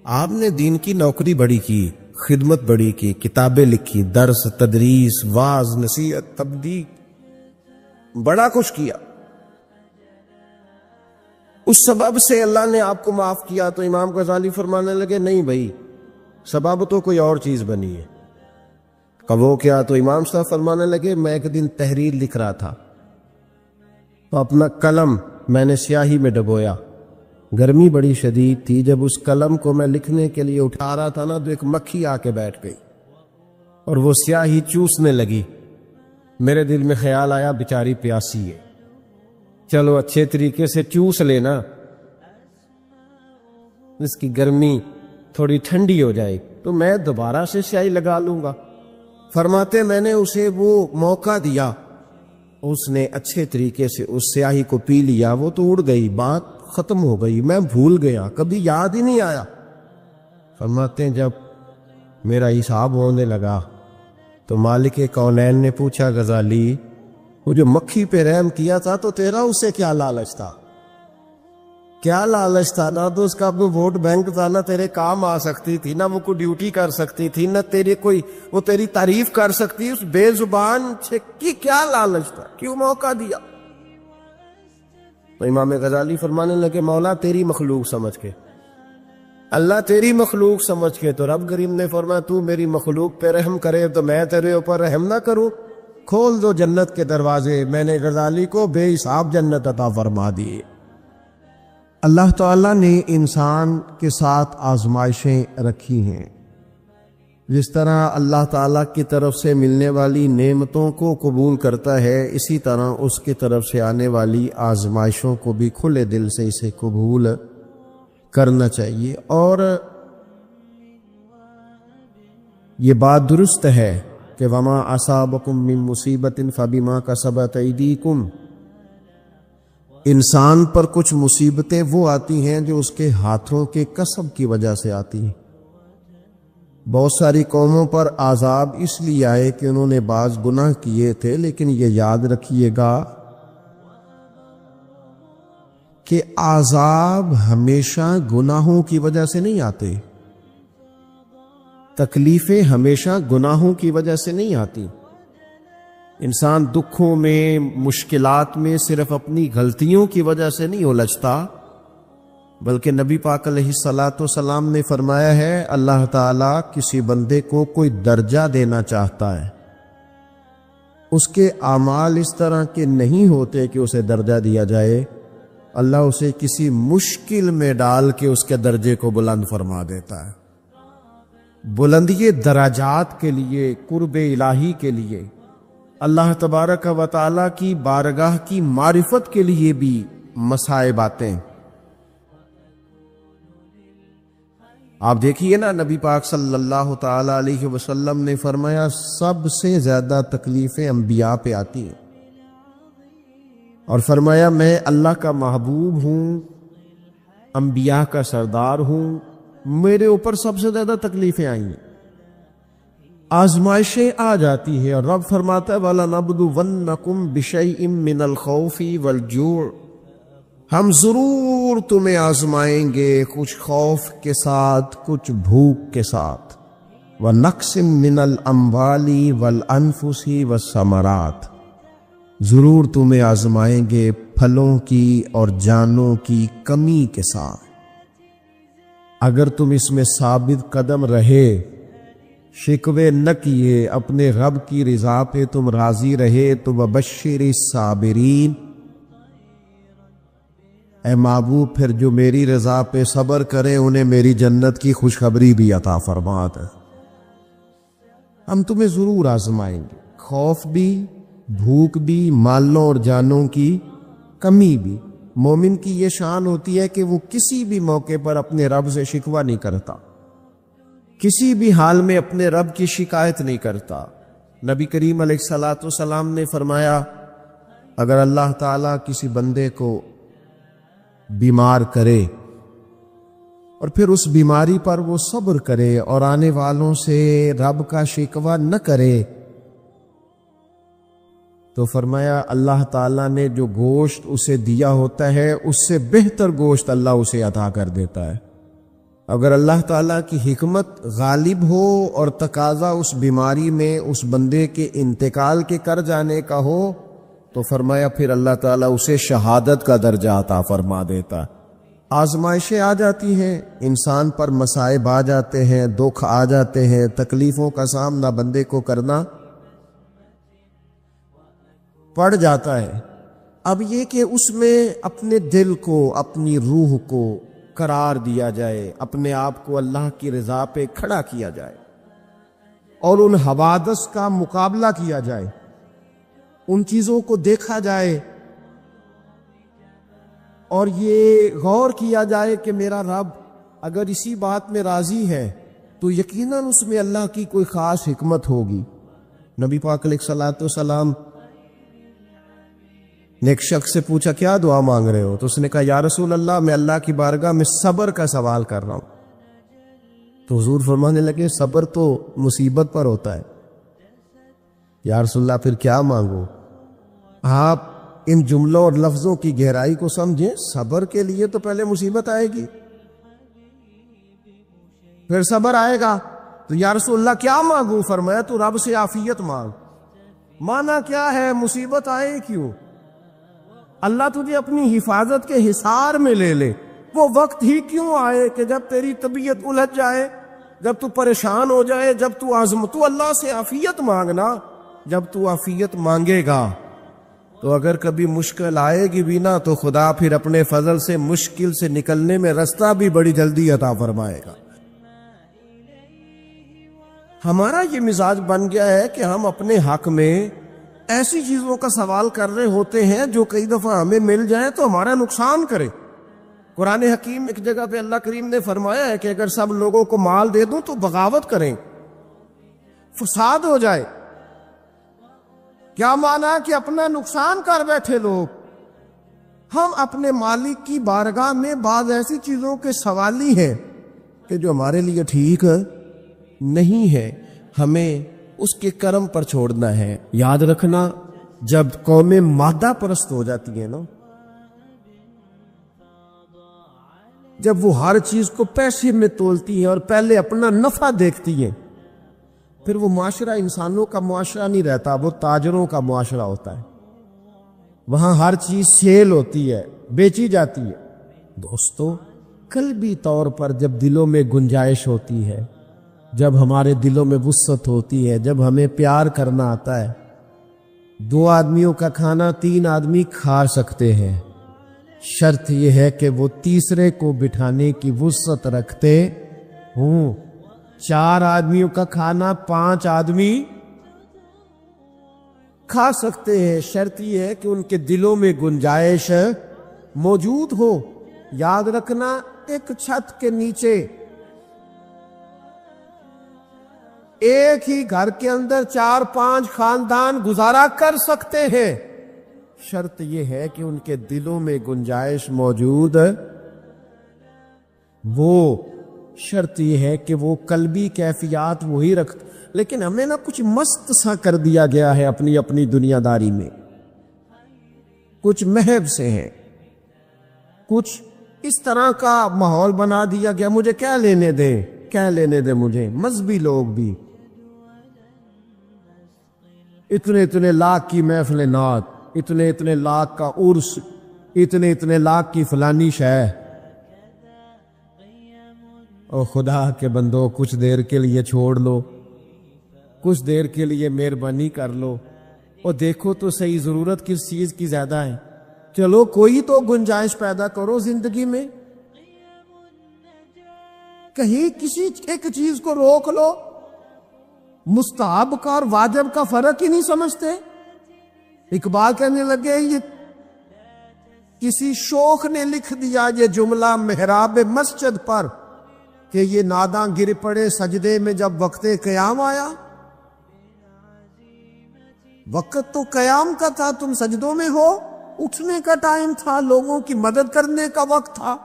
آپ نے دین کی نوکری بڑی کی, خدمت بڑی کی, کتابیں لکھی, درس تدریس واعظ نصیحت تبلیغ, بڑا کچھ کیا, اس سبب سے اللہ نے آپ کو معاف کیا. تو امام غزالی فرمانے لگے نہیں بھائی, سبب تو کوئی اور چیز بنی ہے. وہ کیا؟ تو امام صاحب فرمانے لگے میں ایک دن تحریر لکھ رہا تھا تو اپنا قلم میں نے سیاہی میں ڈبویا, گرمی بڑی شدید تھی, جب اس قلم کو میں لکھنے کے لیے اٹھا رہا تھا نا تو ایک مکھی آ کے بیٹھ گئی اور وہ سیاہی چوسنے لگی. میرے دل میں خیال آیا بیچاری پیاسی ہے, چلو اچھے طریقے سے چوس لینا, اس کی گرمی تھوڑی ٹھنڈی ہو جائے تو میں دوبارہ سے سیاہی لگا لوں گا. فرماتے میں نے اسے وہ موقع دیا, اس نے اچھے طریقے سے اس سیاہی کو پی لیا, وہ تو اڑ گئی, بات ختم ہو گئی، میں بھول گیا، کبھی یاد ہی نہیں آیا۔ فرماتے ہیں جب میرا حساب ہونے لگا تو مالک کونین نے پوچھا غزالی وہ جو مکھی پہ رحم کیا تھا تو تیرا اس سے کیا لالچ تھا؟ کیا لالچ تھا؟ نہ تو اس کا کوئی ووٹ بینک تھا، نہ تیرے کام آ سکتی تھی، نہ وہ کوئی ڈیوٹی کر سکتی تھی، نہ تیرے کوئی وہ تیری تعریف کر سکتی۔ اس بے زبان سے کی کیا لالچ تھا؟ کیوں موقع دیا؟ تو امام غزالی فرمانے لگے مولا تیری مخلوق سمجھ کے، اللہ تیری مخلوق سمجھ کے، تو رب کریم نے فرمایا تو میری مخلوق پہ رحم کرے تو میں تیرے اوپر رحم نہ کروں؟ کھول دو جنت کے دروازے، میں نے غزالی کو بے حساب جنت عطا فرما دی۔ اللہ تعالیٰ نے انسان کے ساتھ آزمائشیں رکھی ہیں، جس طرح اللہ تعالیٰ کی طرف سے ملنے والی نعمتوں کو قبول کرتا ہے، اسی طرح اس کی طرف سے آنے والی آزمائشوں کو بھی کھلے دل سے اسے قبول کرنا چاہیے۔ اور یہ بات درست ہے کہ وما اصابکم من مصیبت فبما کسبت ایدیکم، انسان پر کچھ مصیبتیں وہ آتی ہیں جو اس کے ہاتھوں کے کسب کی وجہ سے آتی ہیں۔ بہت ساری قوموں پر عذاب اس لیے آئے کہ انہوں نے بعض گناہ کیے تھے، لیکن یہ یاد رکھیے گا کہ عذاب ہمیشہ گناہوں کی وجہ سے نہیں آتے، تکلیفیں ہمیشہ گناہوں کی وجہ سے نہیں آتی۔ انسان دکھوں میں، مشکلات میں صرف اپنی غلطیوں کی وجہ سے نہیں الجھتا، بلکہ نبی پاک علیہ الصلاۃ والسلام نے فرمایا ہے اللہ تعالیٰ کسی بندے کو کوئی درجہ دینا چاہتا ہے، اس کے اعمال اس طرح کے نہیں ہوتے کہ اسے درجہ دیا جائے، اللہ اسے کسی مشکل میں ڈال کے اس کے درجے کو بلند فرما دیتا ہے۔ بلندی درجات کے لیے، قرب الہی کے لیے، اللہ تبارک و تعالیٰ کی بارگاہ کی معرفت کے لیے بھی مصائب آتے ہیں۔ آپ دیکھیے نا، نبی پاک صلی اللہ تعالی علیہ وسلم نے فرمایا سب سے زیادہ تکلیفیں انبیاء پہ آتی ہیں، اور فرمایا میں اللہ کا محبوب ہوں، انبیاء کا سردار ہوں، میرے اوپر سب سے زیادہ تکلیفیں آئی ہیں، آزمائشیں آ جاتی ہے، اور رب فرماتا ہے وَلَنَبْلُوَنَّكُمْ بِشَيْءٍ مِّنَ الْخَوْفِ وَالْجُوعِ، ہم ضرور تمہیں آزمائیں گے کچھ خوف کے ساتھ، کچھ بھوک کے ساتھ، وَنَقْصٍ مِّنَ الْأَمْوَالِ وَالْأَنفُسِ وَالثَّمَرَاتِ، ضرور تمہیں آزمائیں گے پھلوں کی اور جانوں کی کمی کے ساتھ۔ اگر تم اس میں ثابت قدم رہے، شکوے نہ کیے، اپنے رب کی رضا پہ تم راضی رہے، تو وبشر الصابرین، اے محبوب پھر جو میری رضا پہ صبر کریں انہیں میری جنت کی خوشخبری بھی عطا فرما دے۔ ہم تمہیں ضرور آزمائیں گے، خوف بھی، بھوک بھی، مالوں اور جانوں کی کمی بھی۔ مومن کی یہ شان ہوتی ہے کہ وہ کسی بھی موقع پر اپنے رب سے شکوہ نہیں کرتا، کسی بھی حال میں اپنے رب کی شکایت نہیں کرتا۔ نبی کریم علیہ الصلاۃ والسلام نے فرمایا اگر اللہ تعالیٰ کسی بندے کو بیمار کرے اور پھر اس بیماری پر وہ صبر کرے اور آنے والوں سے رب کا شکوہ نہ کرے، تو فرمایا اللہ تعالیٰ نے جو گوشت اسے دیا ہوتا ہے اس سے بہتر گوشت اللہ اسے عطا کر دیتا ہے۔ اگر اللہ تعالیٰ کی حکمت غالب ہو اور تقاضا اس بیماری میں اس بندے کے انتقال کے کر جانے کا ہو، تو فرمایا پھر اللہ تعالیٰ اسے شہادت کا درجہ عطا فرما دیتا۔ آزمائشیں آ جاتی ہیں، انسان پر مصائب آ جاتے ہیں، دکھ آ جاتے ہیں، تکلیفوں کا سامنا بندے کو کرنا پڑ جاتا ہے۔ اب یہ کہ اس میں اپنے دل کو، اپنی روح کو قرار دیا جائے، اپنے آپ کو اللہ کی رضا پہ کھڑا کیا جائے اور ان حوادث کا مقابلہ کیا جائے، ان چیزوں کو دیکھا جائے اور یہ غور کیا جائے کہ میرا رب اگر اسی بات میں راضی ہے تو یقیناً اس میں اللہ کی کوئی خاص حکمت ہوگی۔ نبی پاک علیہ الصلوۃ والسلام نے ایک شخص سے پوچھا کیا دعا مانگ رہے ہو؟ تو اس نے کہا یا رسول اللہ میں اللہ کی بارگاہ میں صبر کا سوال کر رہا ہوں۔ تو حضور فرمانے لگے صبر تو مصیبت پر ہوتا ہے۔ یا رسول اللہ پھر کیا مانگو؟ آپ ان جملوں اور لفظوں کی گہرائی کو سمجھیں، صبر کے لیے تو پہلے مصیبت آئے گی پھر صبر آئے گا۔ تو یا رسول اللہ کیا مانگوں؟ فرمایا تو رب سے عافیت مانگ۔ مانا کیا ہے؟ مصیبت آئے کیوں؟ اللہ تجھے اپنی حفاظت کے حصار میں لے لے، وہ وقت ہی کیوں آئے کہ جب تیری طبیعت الجھ جائے، جب تو پریشان ہو جائے، جب تو تو اللہ سے عافیت مانگنا۔ جب تو عافیت مانگے گا تو اگر کبھی مشکل آئے گی بھی نہ تو خدا پھر اپنے فضل سے مشکل سے نکلنے میں رستہ بھی بڑی جلدی عطا فرمائے گا۔ ہمارا یہ مزاج بن گیا ہے کہ ہم اپنے حق میں ایسی چیزوں کا سوال کر رہے ہوتے ہیں جو کئی دفعہ ہمیں مل جائیں تو ہمارا نقصان کرے۔ قرآن حکیم ایک جگہ پہ اللہ کریم نے فرمایا ہے کہ اگر سب لوگوں کو مال دے دوں تو بغاوت کریں، فساد ہو جائے۔ کیا مانا کہ اپنا نقصان کر بیٹھے لوگ۔ ہم اپنے مالک کی بارگاہ میں بعض ایسی چیزوں کے سوالی ہیں کہ جو ہمارے لیے ٹھیک نہیں ہے، ہمیں اس کے کرم پر چھوڑنا ہے۔ یاد رکھنا جب قومیں مادہ پرست ہو جاتی ہیں نا، جب وہ ہر چیز کو پیسے میں تولتی ہیں اور پہلے اپنا نفع دیکھتی ہیں، پھر وہ معاشرہ انسانوں کا معاشرہ نہیں رہتا، وہ تاجروں کا معاشرہ ہوتا ہے۔ وہاں ہر چیز سیل ہوتی ہے، بیچی جاتی ہے۔ دوستو قلبی طور پر جب دلوں میں گنجائش ہوتی ہے، جب ہمارے دلوں میں وسعت ہوتی ہے، جب ہمیں پیار کرنا آتا ہے، 2 آدمیوں کا کھانا 3 آدمی کھا سکتے ہیں، شرط یہ ہے کہ وہ تیسرے کو بٹھانے کی وسعت رکھتے ہوں۔ 4 آدمیوں کا کھانا 5 آدمی کھا سکتے ہیں، شرط یہ ہے کہ ان کے دلوں میں گنجائش موجود ہو۔ یاد رکھنا ایک چھت کے نیچے ایک ہی گھر کے اندر 4-5 خاندان گزارا کر سکتے ہیں، شرط یہ ہے کہ ان کے دلوں میں گنجائش موجود وہ، شرط یہ ہے کہ وہ قلبی کیفیات وہی رکھتے۔ لیکن ہمیں نہ کچھ مست سا کر دیا گیا ہے اپنی اپنی دنیا داری میں، کچھ محب سے ہیں، کچھ اس طرح کا ماحول بنا دیا گیا، مجھے کیا لینے دیں مجھے، مذہبی لوگ بھی اتنے لاکھ کی محفل نعت، اتنے لاکھ کا عرس، اتنے لاکھ کی فلانی شے۔ اور خدا کے بندو کچھ دیر کے لیے چھوڑ لو، کچھ دیر کے لیے مہربانی کر لو اور دیکھو تو صحیح ضرورت کس چیز کی زیادہ ہے۔ چلو کوئی تو گنجائش پیدا کرو زندگی میں، کہیں کسی ایک چیز کو روک لو۔ مستحب کا اور واجب کا فرق ہی نہیں سمجھتے۔ اقبال کہنے لگے یہ کسی شوخ نے لکھ دیا یہ جملہ محراب مسجد پر کہ یہ ناداں گر پڑے سجدے میں جب وقت قیام آیا۔ وقت تو قیام کا تھا، تم سجدوں میں ہو، اٹھنے کا ٹائم تھا، لوگوں کی مدد کرنے کا وقت تھا،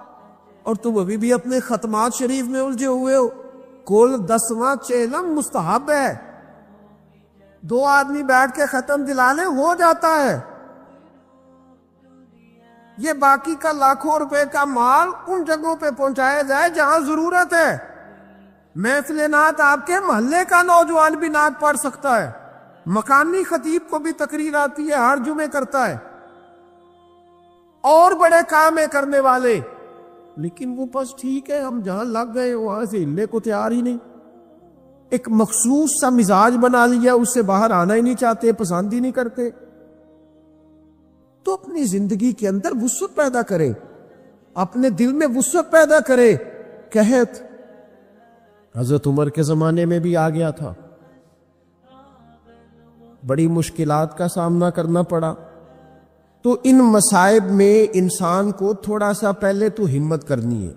اور تم ابھی بھی اپنے ختمات شریف میں الجھے ہوئے ہو۔ کل 10واں چیلم مستحب ہے، 2 آدمی بیٹھ کے ختم دلا لیں ہو جاتا ہے۔ یہ باقی کا لاکھوں روپے کا مال ان جگہوں پہ پہنچایا جائے جہاں ضرورت ہے۔ محفل نعت آپ کے محلے کا نوجوان بھی نعت پڑھ سکتا ہے، مقامی خطیب کو بھی تقریر آتی ہے، ہر جمعے کرتا ہے، اور بڑے کام کرنے والے، لیکن وہ بس ٹھیک ہے ہم جہاں لگ گئے وہاں سے ہلنے کو تیار ہی نہیں، ایک مخصوص سا مزاج بنا لیا، اس سے باہر آنا ہی نہیں چاہتے، پسند ہی نہیں کرتے۔ تو اپنی زندگی کے اندر وسعت پیدا کرے، اپنے دل میں وسعت پیدا کرے۔ قحط حضرت عمر کے زمانے میں بھی آ گیا تھا، بڑی مشکلات کا سامنا کرنا پڑا۔ تو ان مصائب میں انسان کو تھوڑا سا پہلے تو ہمت کرنی ہے،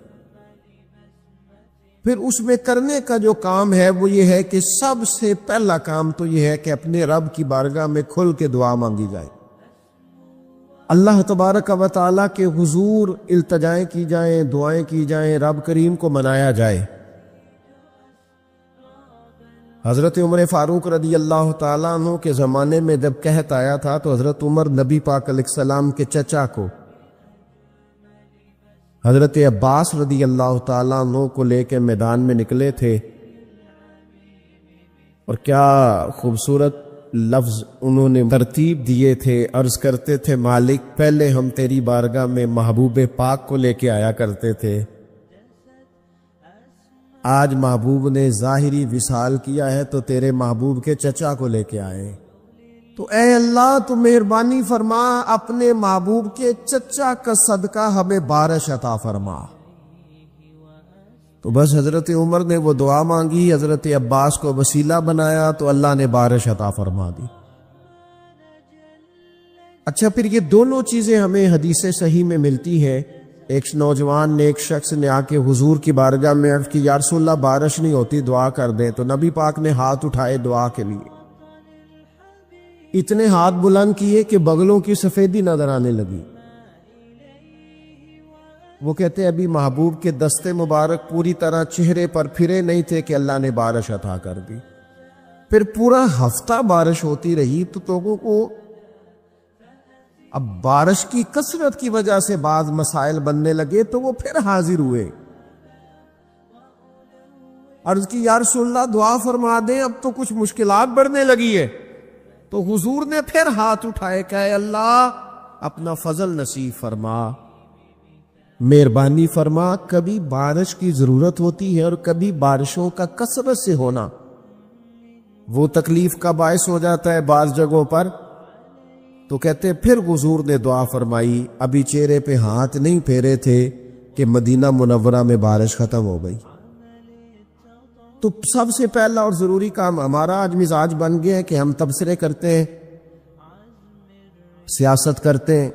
پھر اس میں کرنے کا جو کام ہے وہ یہ ہے کہ سب سے پہلا کام تو یہ ہے کہ اپنے رب کی بارگاہ میں کھل کے دعا مانگی جائے۔ اللہ تبارک و تعالیٰ کے حضور التجائیں کی جائیں، دعائیں کی جائیں، رب کریم کو منایا جائے۔ حضرت عمر فاروق رضی اللہ تعالیٰ عنہ کے زمانے میں جب قحط آیا تھا تو حضرت عمر نبی پاک علیہ السلام کے چچا کو حضرت عباس رضی اللہ تعالیٰ عنہ کو لے کے میدان میں نکلے تھے، اور کیا خوبصورت لفظ انہوں نے ترتیب دیے تھے۔ عرض کرتے تھے مالک پہلے ہم تیری بارگاہ میں محبوب پاک کو لے کے آیا کرتے تھے، آج محبوب نے ظاہری وصال کیا ہے تو تیرے محبوب کے چچا کو لے کے آئے، تو اے اللہ تو مہربانی فرما، اپنے محبوب کے چچا کا صدقہ ہمیں بارش عطا فرما۔ تو بس حضرت عمر نے وہ دعا مانگی، حضرت عباس کو وسیلہ بنایا تو اللہ نے بارش عطا فرما دی۔ اچھا، پھر یہ دونوں چیزیں ہمیں حدیث صحیح میں ملتی ہے۔ ایک نوجوان نے، ایک شخص نے آ کے حضور کی بارگاہ میں عرض کی یا رسول اللہ بارش نہیں ہوتی، دعا کر دیں، تو نبی پاک نے ہاتھ اٹھائے دعا کے لیے، اتنے ہاتھ بلند کیے کہ بغلوں کی سفیدی نظر آنے لگی۔ وہ کہتے ابھی محبوب کے دستے مبارک پوری طرح چہرے پر پھرے نہیں تھے کہ اللہ نے بارش عطا کر دی۔ پھر پورا ہفتہ بارش ہوتی رہی تو لوگوں کو اب بارش کی کثرت کی وجہ سے بعض مسائل بننے لگے، تو وہ پھر حاضر ہوئے، عرض کی یا رسول اللہ دعا فرما دیں، اب تو کچھ مشکلات بڑھنے لگی ہے۔ تو حضور نے پھر ہاتھ اٹھائے کہ اے اللہ اپنا فضل نصیب فرما، مہربانی فرما۔ کبھی بارش کی ضرورت ہوتی ہے اور کبھی بارشوں کا کثرت سے ہونا وہ تکلیف کا باعث ہو جاتا ہے بعض جگہوں پر۔ تو کہتے پھر حضور نے دعا فرمائی، ابھی چہرے پہ ہاتھ نہیں پھیرے تھے کہ مدینہ منورہ میں بارش ختم ہو گئی۔ تو سب سے پہلا اور ضروری کام ہمارا آج مزاج بن گیا ہے کہ ہم تبصرے کرتے ہیں، سیاست کرتے ہیں،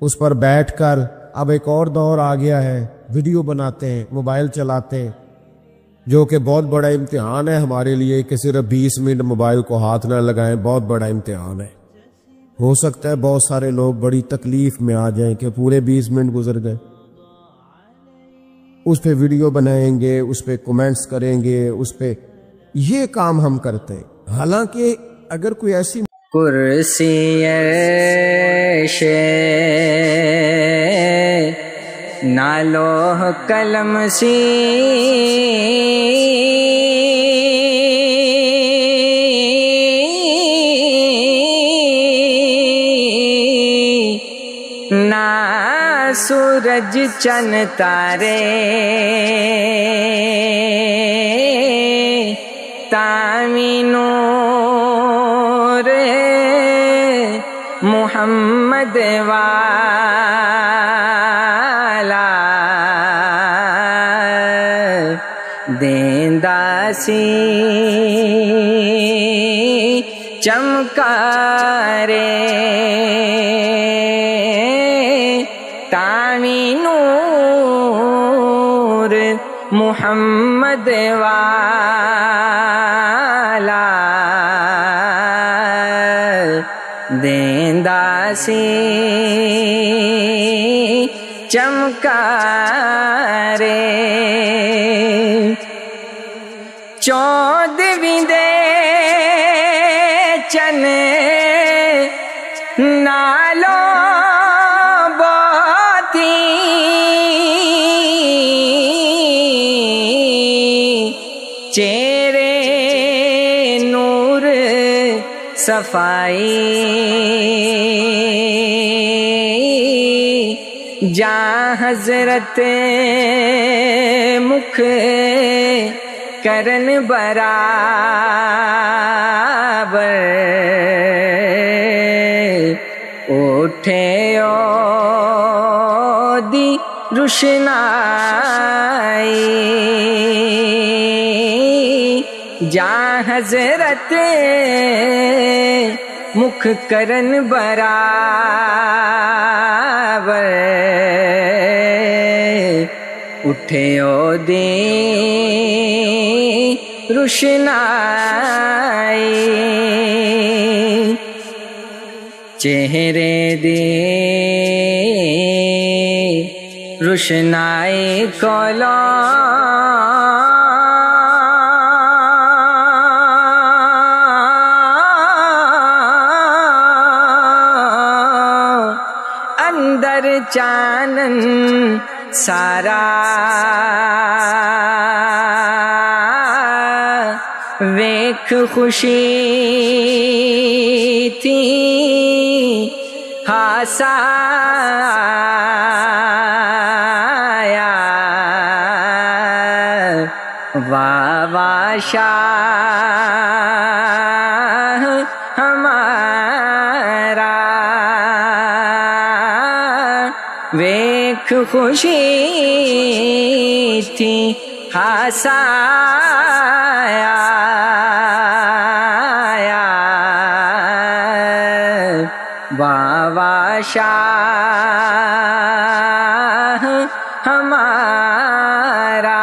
اس پر بیٹھ کر اب ایک اور دور آ گیا ہے، ویڈیو بناتے ہیں، موبائل چلاتے ہیں، جو کہ بہت بڑا امتحان ہے ہمارے لیے کہ صرف 20 منٹ موبائل کو ہاتھ نہ لگائیں، بہت بڑا امتحان ہے۔ ہو سکتا ہے بہت سارے لوگ بڑی تکلیف میں آ جائیں کہ پورے 20 منٹ گزر گئے، اس پہ ویڈیو بنائیں گے، اس پہ کومنٹس کریں گے، اس پہ یہ کام ہم کرتے ہیں۔ حالانکہ اگر کوئی ایسی کرسی عرش نہ لوح قلم سی نہ سورج چن تارے تامینو محمد والا دیندا سی چمکارے تامی نور محمد والا دیندا سی چمکارے چودویں دے چن نالو باتی چہرے نور صفائی جاں حضرت مکھ کرن برابر اٹھے دی روشنائی جاں حضرت مکھ کرن برابر اٹھے دی روشنائی چہرے دی روشنائی کولو اندر چانن سارا ویکھ خوشی تھی ہاسا آیا واہ واہ شاہ ہمارا ویکھ خوشی تھی ہاسا آیا واہ واہ شاہ ہمارا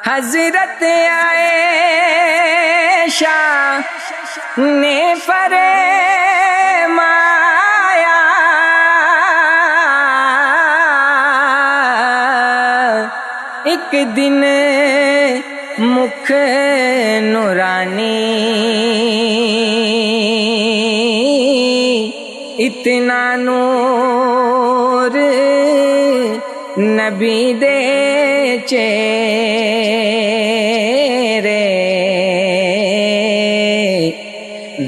حضرت عائشہ نے فرمایا ایک دن مکھ نورانی اتنا نور نبی دے چہرے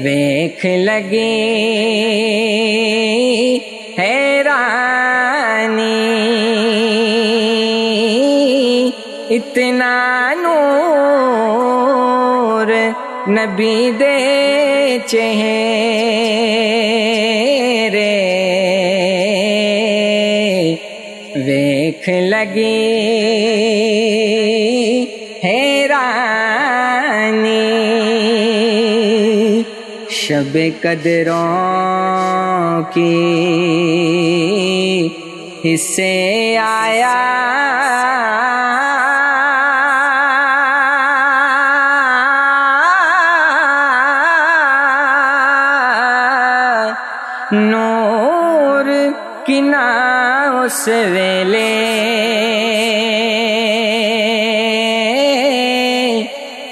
ویکھ لگی حیرانی اتنا نور نبی دے چہرے ویکھ لگی حیرانی شب قدروں کی حصے آیا نور کی نہ اس ویلے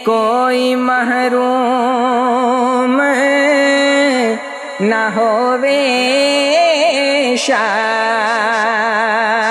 کوئی محروم نہ ہووے شاہ